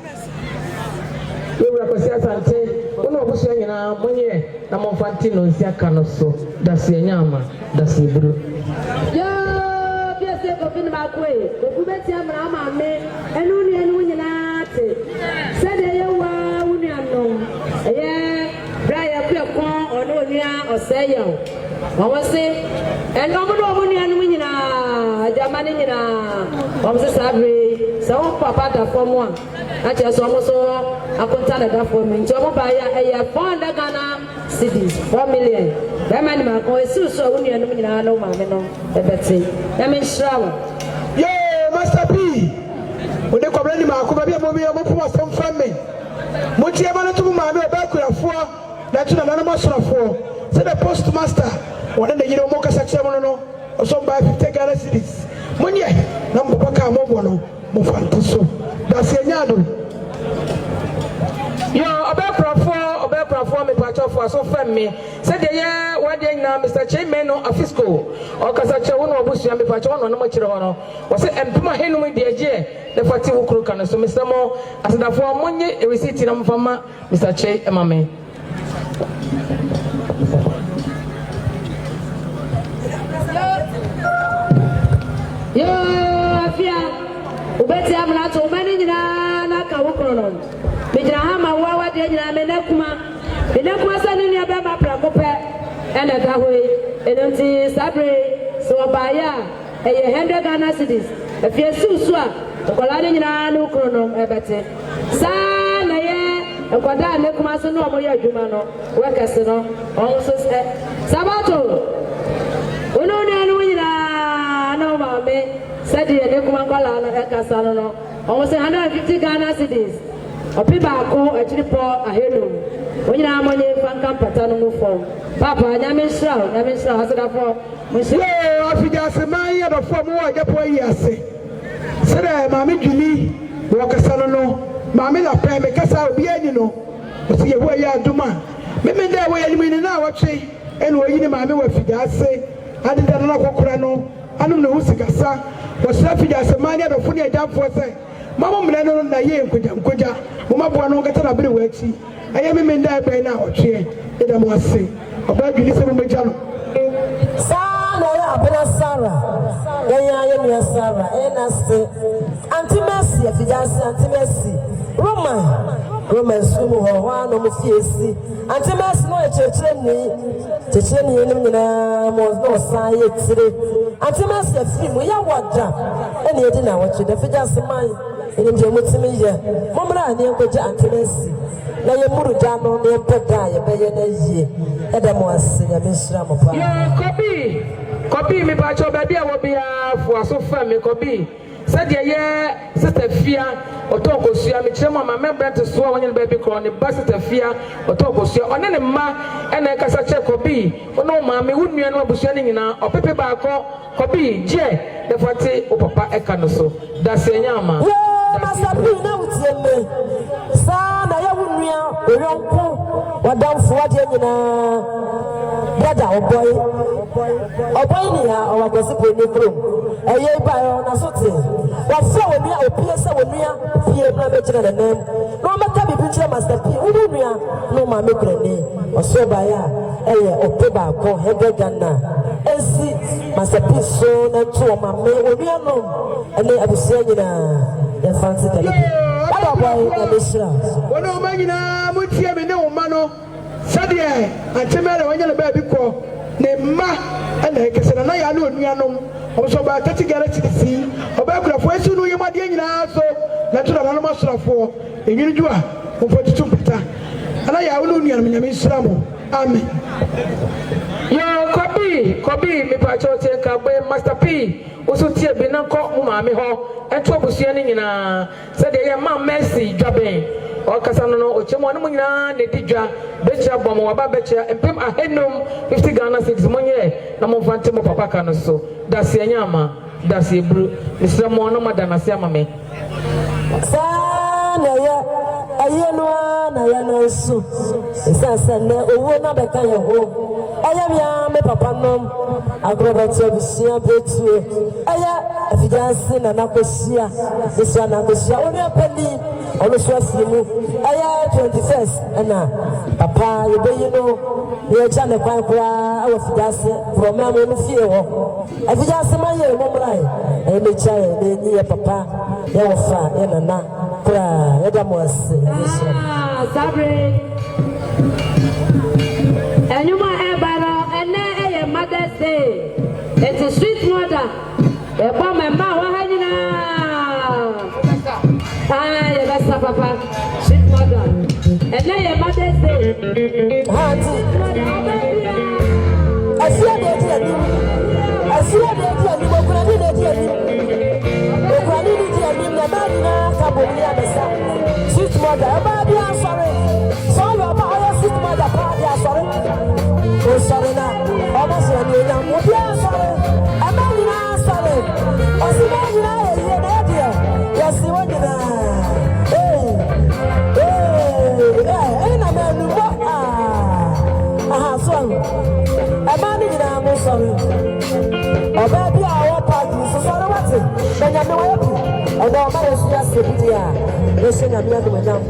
yewura kwasi asante uno abusia nyina monye na monfanti no nsia ka no so dase nyama dase buru yo biase ko fin ma kwe ko kubeti amra mame enu nyina te sede ye wa uni anom ye braya kwe kon ono nia oseyo wọ́n ṣe ẹni ọmọdé ọmọ ní ẹnu nyina ajamani nyina wọ́n ṣe sábẹ sẹ́wọ́n papa da fọ́ọ̀mù a láti ẹ̀sọ́ ọmọ sọ akọ́ntà dada fọ́ọ̀mù nti ọmọ bá yà ẹ̀yẹ 400 Ghana cedis 4 million bẹ́ẹ̀ máa ní ma kọ́ esi sọ ọmọ ní ẹnu nyina ló maame no ẹ̀bẹ̀ tẹ̀ ẹ̀mí nṣira wọn. yéé Master P òde kọ̀ọ̀bẹ ni màá kó bàbí ẹ̀mọ́ mi ọmọ fún wọn sẹ́m fẹ́ mi mo ti ẹ̀ bá ní tó mú maame ọ̀bẹ kúrẹ́fọ́ lẹ́tún náà nánú mọ́ sọ̀rọ̀fọ́ sẹ́dẹ̀ postmaster wọ́n ní yìí ọmọ kasa kyerẹ́ mu no ọ̀sọ́ mbà 50 Ghana cedis mo nyẹ na mo bọ́ ká mo bọ̀ no mo fa nto so dasi ẹ̀yà do yọ ọbẹ̀ kúrọ̀fọ́ mi pàtó fún aso fẹ́ mi sẹ́dẹ̀ yẹ wọ́n di ẹ̀yìn Mr. Chairman no afisco ọ̀kasa kyerẹ́ wọn ọ̀bù sùn mi pàtó wọn nọ ọ̀nà kyerẹ́ wọn no wọ́n sẹ́ ẹ̀mpẹ́mà hẹ́nu mi di ẹ̀jẹ̀ lẹ́fà tí wọ́n kúrò kan so Mr. mo asèdàfọ́ mo nye receipt na mo fa ma Mr. Chair ẹ̀ ma mi. Yo afia ubeti amna to mani nyina na ka wokrono me jina ha ma wa de nyina me nekuma sani ni aba ma pra kope ene ga hoi enenti sabre so baya eye 100 Ghana cedis afia susu a kola ni nyina na wokrono ebete sa na ye ekoda nekuma so no mo ye adwuma no wekese no on so Sabato. Ono ne anu nyina na ma me said ye ne kuma kwala na kasa no. Almost 150 Ghana cedis. Opi ba ko achiri po ahenu. Onyina amonye fanka pata no mu form. Papa nyame shra asida fo. Yo afija se man ya do fo mu aja po yi ase. Sere maami Julie wo kasa no maami la pe me kasa obi ani no. Osi ye wo ya aduma. Meme nda wo ya ni na wotwe ene wo yi ni maami wa afija ase. Adida no kokora no anu no husikasa. Wo sra afija se man ya do fo ni aja fo se. Mama mle no na ye nkoja. Mo maboa no ngata na bere wo achi. Aye meme nda pe na wotwe. Eda mo ase. Oba Julie se mo meja no. Abena Sarah, Yaya Sarah, Enasti, Auntie Mercy, if you just Auntie Mercy, Roman Sumo, one of the CSC, Auntie Mercy, no Checheni, was no science today. Auntie Mercy, a film, we are what jam, and you didn't know what you the just mind in Jamaica. Mama, I never go Auntie Mercy. Na ye muru jano ne peda ye be ye na yie edemo ase ya mesra mo pa yo kobi mi ba cho ba bia wo bia fo aso fa mi kobi said ye sister fia otokosua mi kire mo ma membrant so wonye ba bi kro ne ba sister fia otokosua one ne ma ena kasa che kobi ono ma me wunua no abusua ne nyina opepe ba ko kobi je de fati o papa eka no so da se nyama masabi na utieme sa na ya wunua oyonko wadamfo wade nyina brother oboy ni ya o wagosi pe ni krom eye ba na sote wa fa wonua opie se wonua pie na be kire nanem no maka bibi kire master p wonua no ma me kire ni oso ba ya eye opeba ko hebe Ghana ensi master p so na to ma me wonua no ene abusia nyina ya fancy tele baba boy na besra wono manyina mutie me ne wo ma no sade antemere wanya na ba bi ko ne ma ana kese na ya na onuanom oso ba tati gara tisi oba kurafo esu no yemade nyina so na tura na no masrafo enwiri jua mo fotutu pita ana ya wo onuanom nyame isramo amen yo kobi mi pa cho che ka be master p uso tie bi na ko mo ma me ho eto abusua ni nyina sade ye ma mercy dwaben o kasa no ochemo no nyina ne didwa becha bom wa ba becha empem ahenum 50 Ghana cedis monye na mo fante mo papa ka no so da se nyama da se bru misra mo no madana se amame sa na ya ayeno na ya no so esa ne owo na be ka ye ho aya bia me papa nom agrobati obisia betu aya afijansi na nakosia besia na nakosia oni apeli ono so asimu aya 21st na papa ye be yino ye cha ne kwan kwa awo afijansi program no fie ho afijansi ma ye mo mrai e me cha ye ni ye papa ye ofa ye nana kwa ye da mo ase sabre enyuma Mother's Day. It's a sweet mother. A bomb and bow hanging yes, papa. Sweet mother. And then your Mother's Day. I see a day. I see a day. Sweet mother. I'm sorry. Sorry about sweet mother. Sorry. Oh, sorry now. Almost when you're young, what you are sorry. I'm not sorry. I see what you are here. Yes, you want to hey, I'm a new sorry. I'm not sorry. Oh, baby, I want party. So sorry, what's it? Then I'm not happy. And all my is just a bit. Listen, I'm not doing now.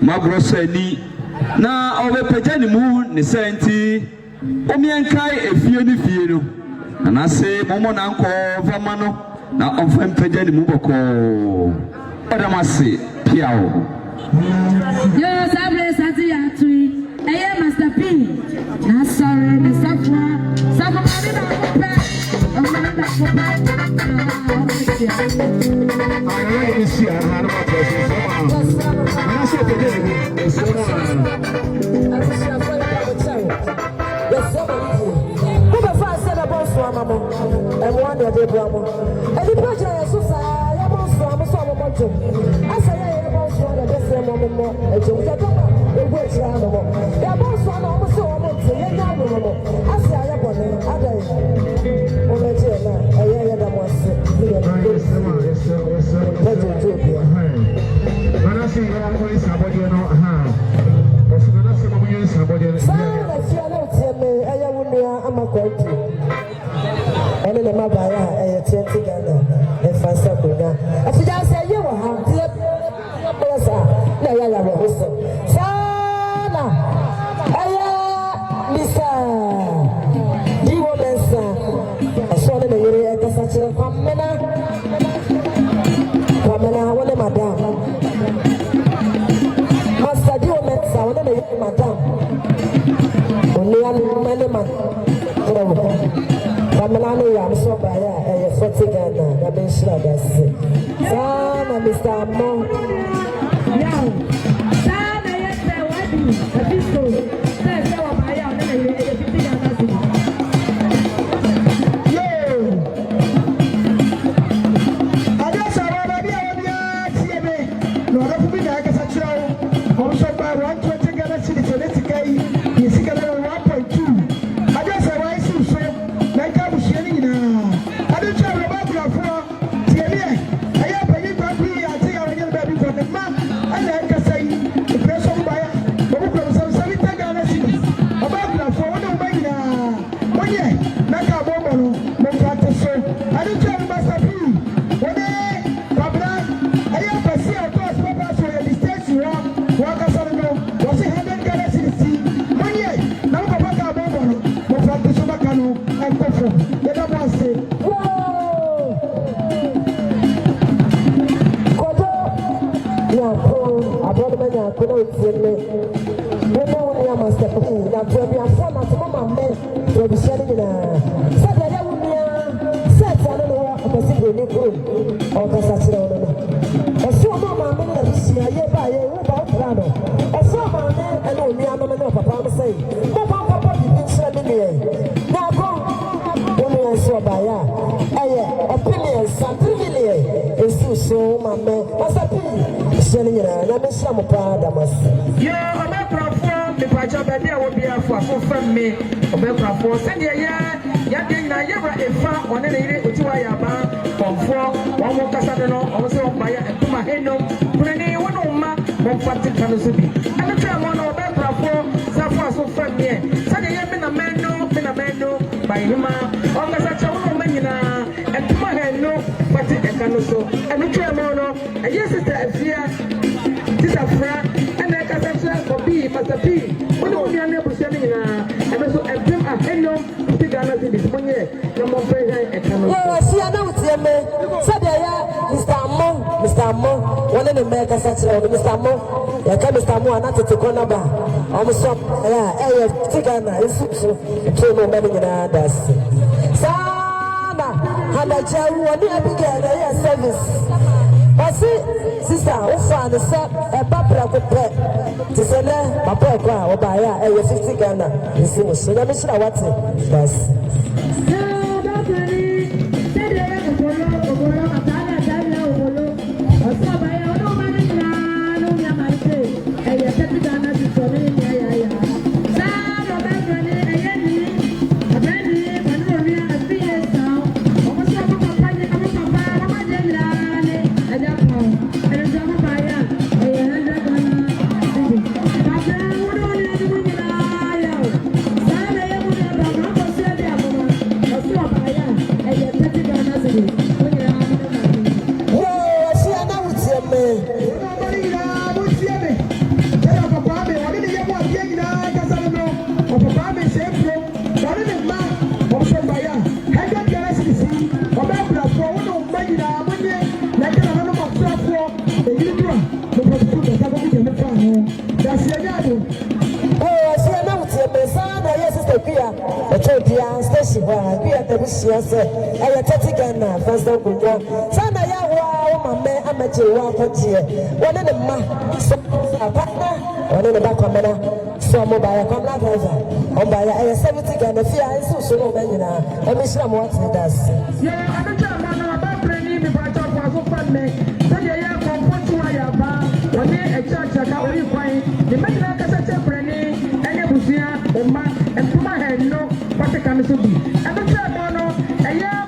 Magroseni na obepejani mu ne senti omienkai efie ni fie no na se momo na nko vama no na ofem pejani mu boko odamase piawo yo sabre sati ya tui eye Master P na sorry the safwa safwa mami na kope mami na kope Let's do say you're somebody, you know, what's the last time you somebody? I'm a quality. And in my buyer, I attend together and find something. If you just say you have the Sana, Lisa, you will answer. I saw the area at the such a Pamela, what am I down? Master, you will answer, what am I, madam? Only a man. Pamela, I'm so by a 40 Ghana, I've been sure that's it. Sana, Mr. Mo. Mr. Mo, one in America, such as Mr. Mo, you can Mr. Mo, and not to Conaba. Almost up, Tigana, it's so many in others. Sana, and I tell you, one year began service. I see, sister, also on the set, a papa of the pet. To say, my papa, or by a 50 Ghana, you see, so let me show what's it. Yes. Yes, I attend again. First of all, Sana Yawa, my man, I'm a Jew. One in the partner, one in the back of me, so I'm by a camera driver. I'm by a 70 gun, a fear, and so slow, and Miss Ram what he does. Yeah, I don't know about bringing me back up for me. So you have come to my bar, one day a church at our point. The man like a set of Brenny, and a Busia, a man, and put my head no, what it comes to be. I don't know.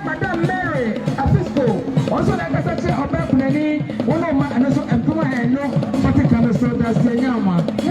Madam Mary, a fiscal, also like a such a Brenny. one of my and so and come ahead no what can I so that's the yama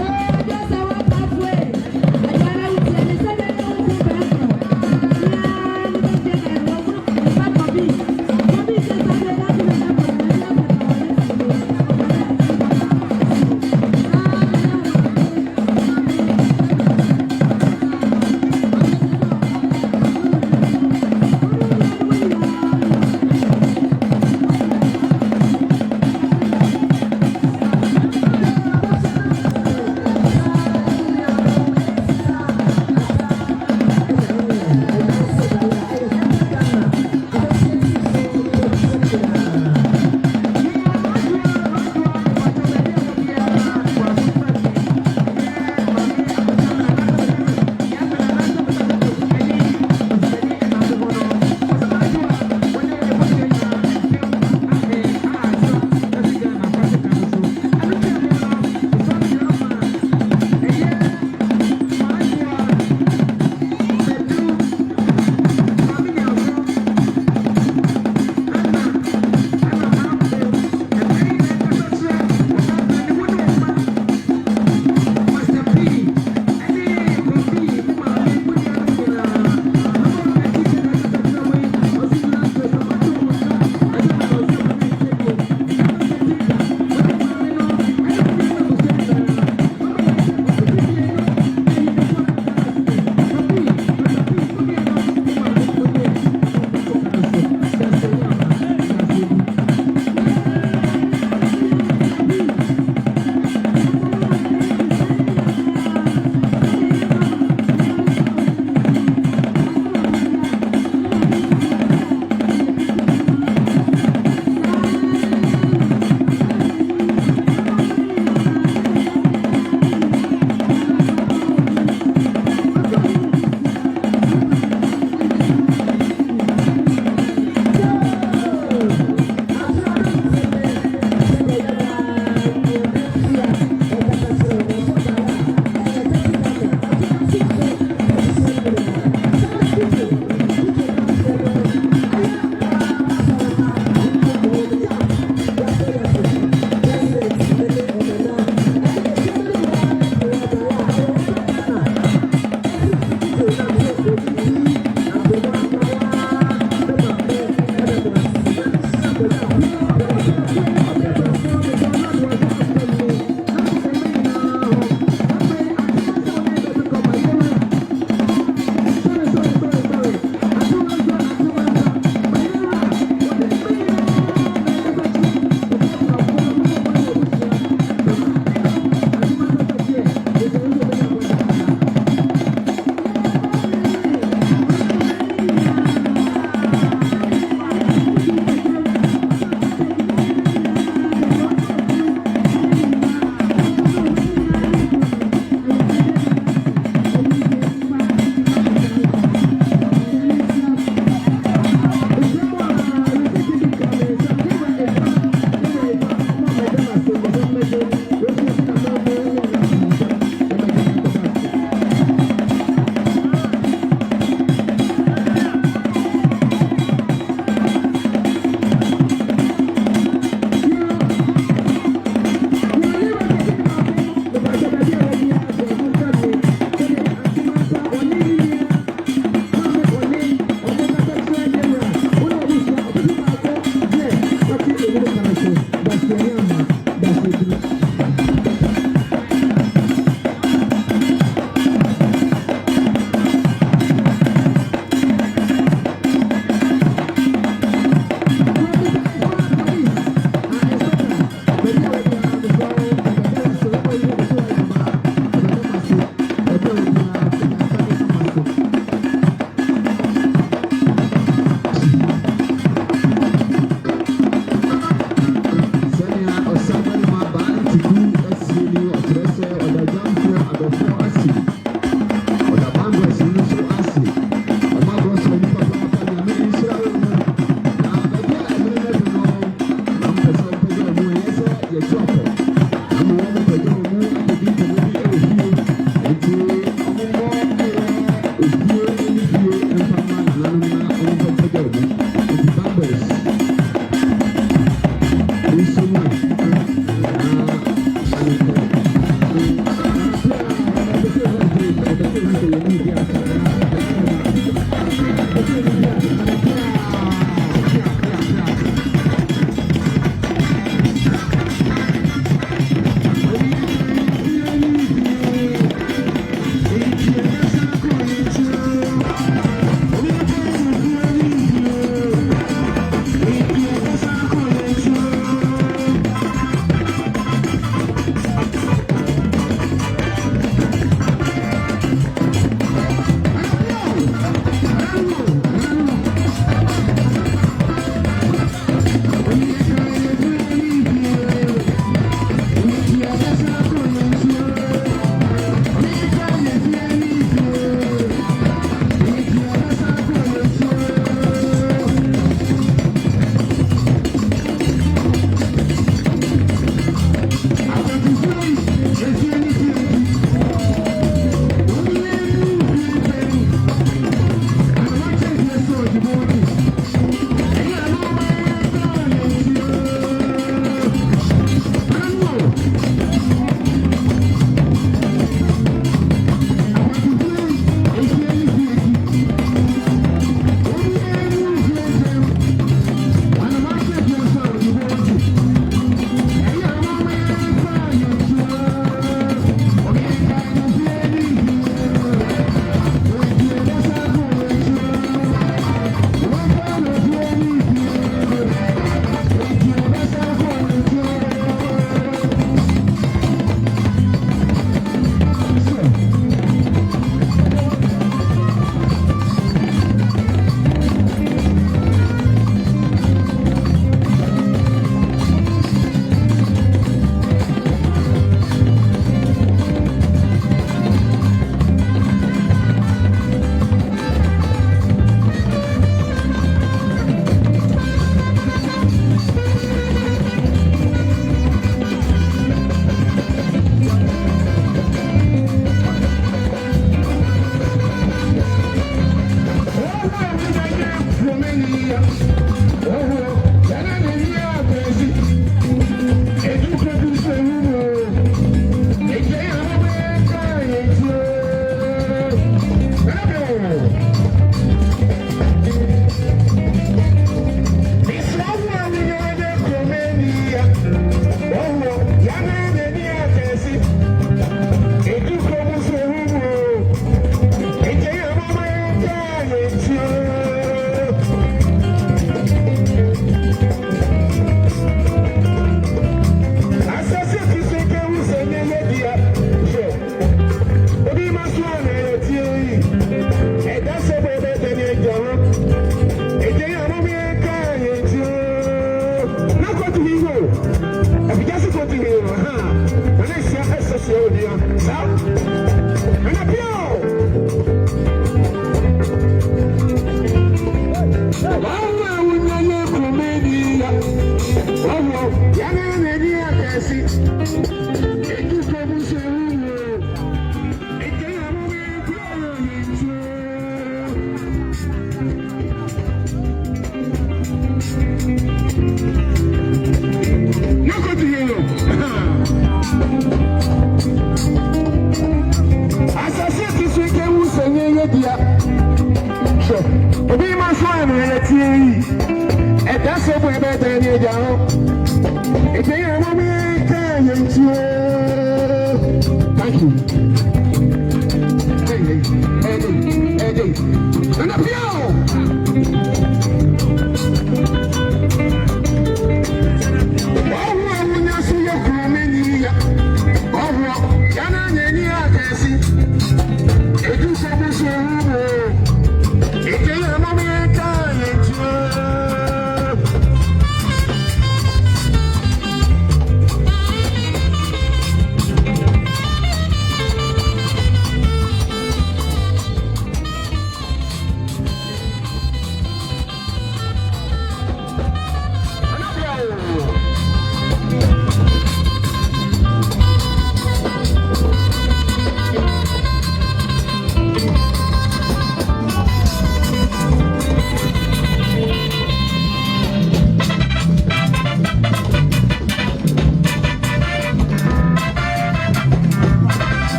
Isso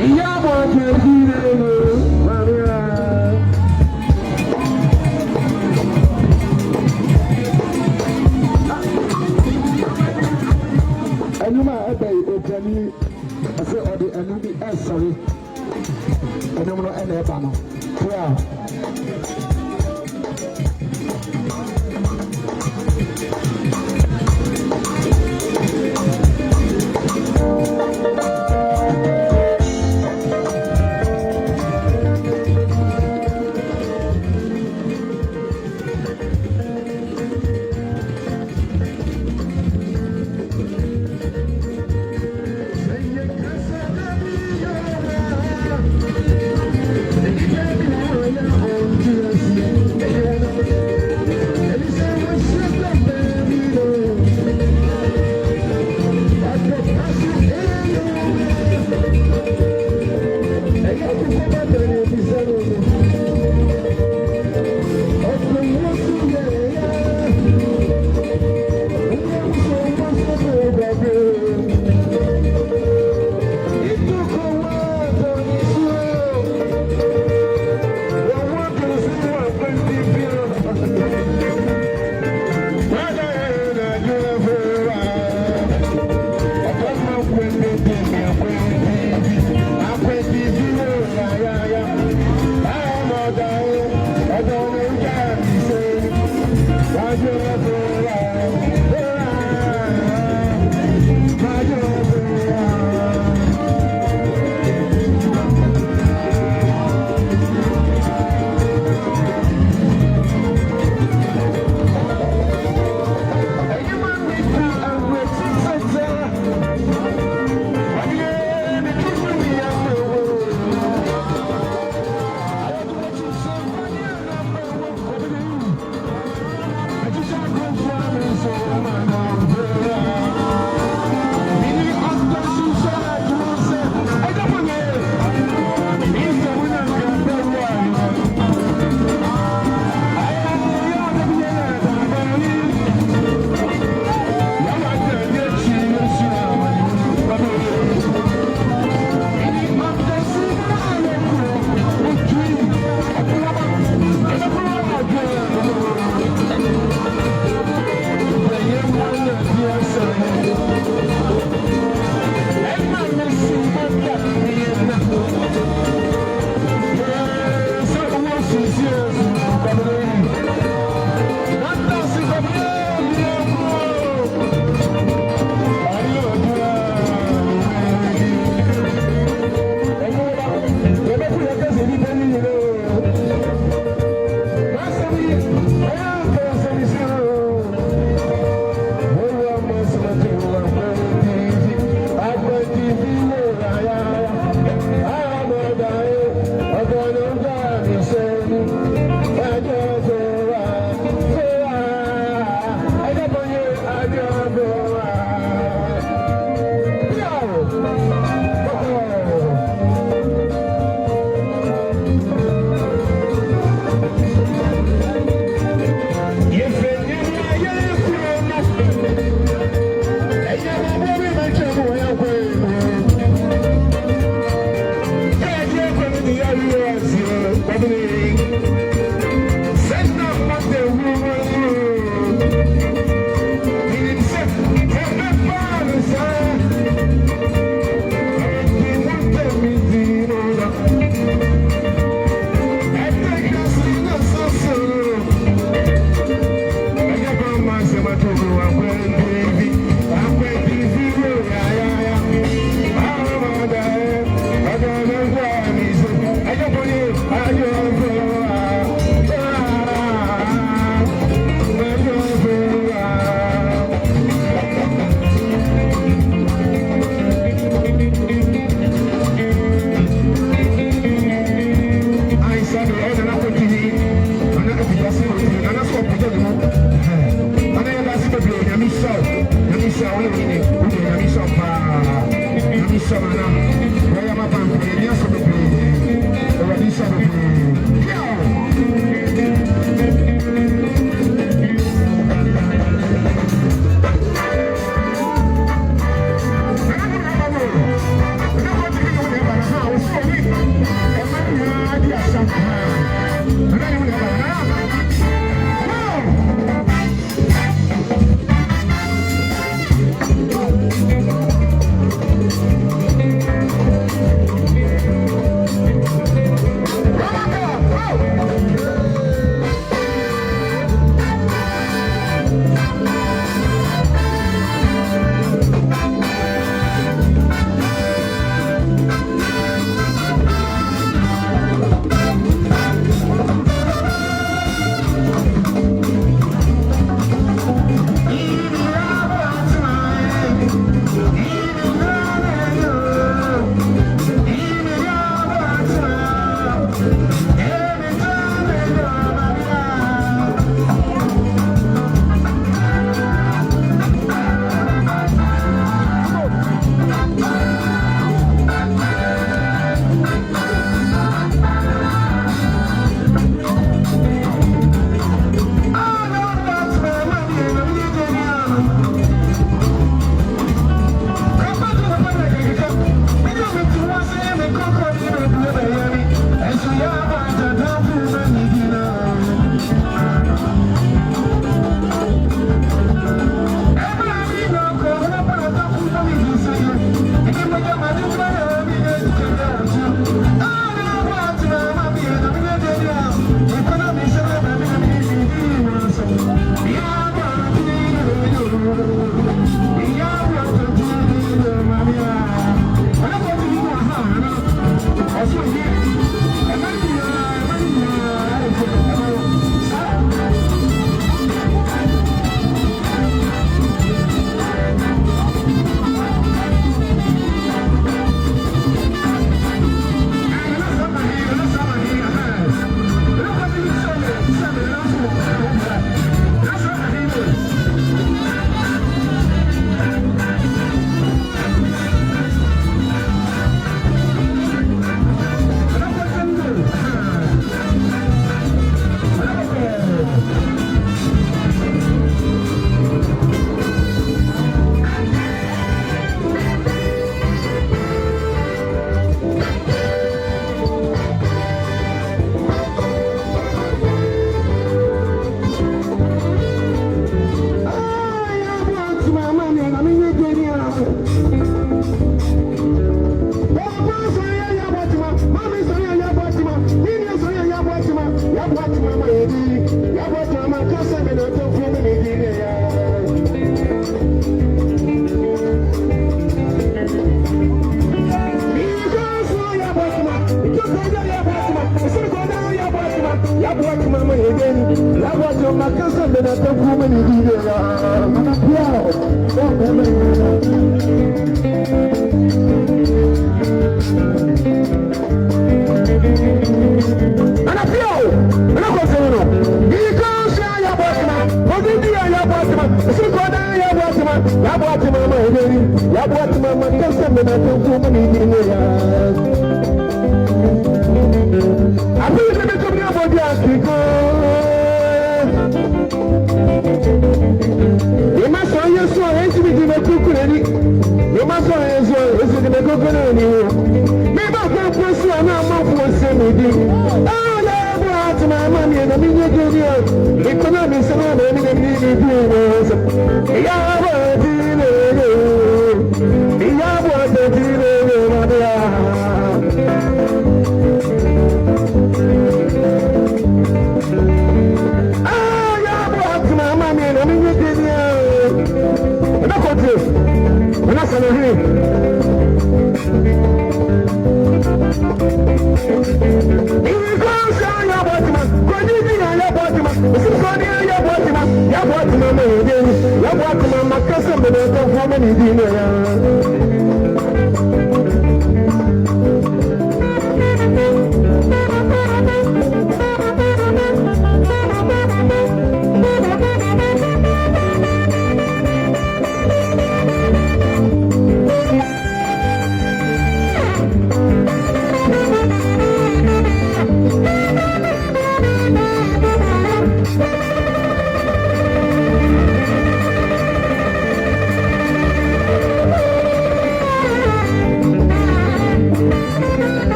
Yeah, ɛnum no ɛna ɛba no wow.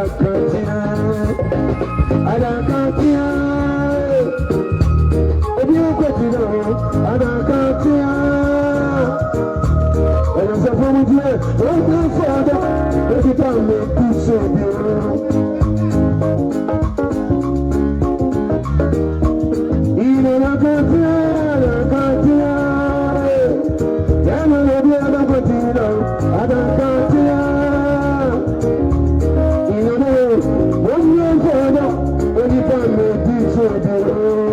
I'm When you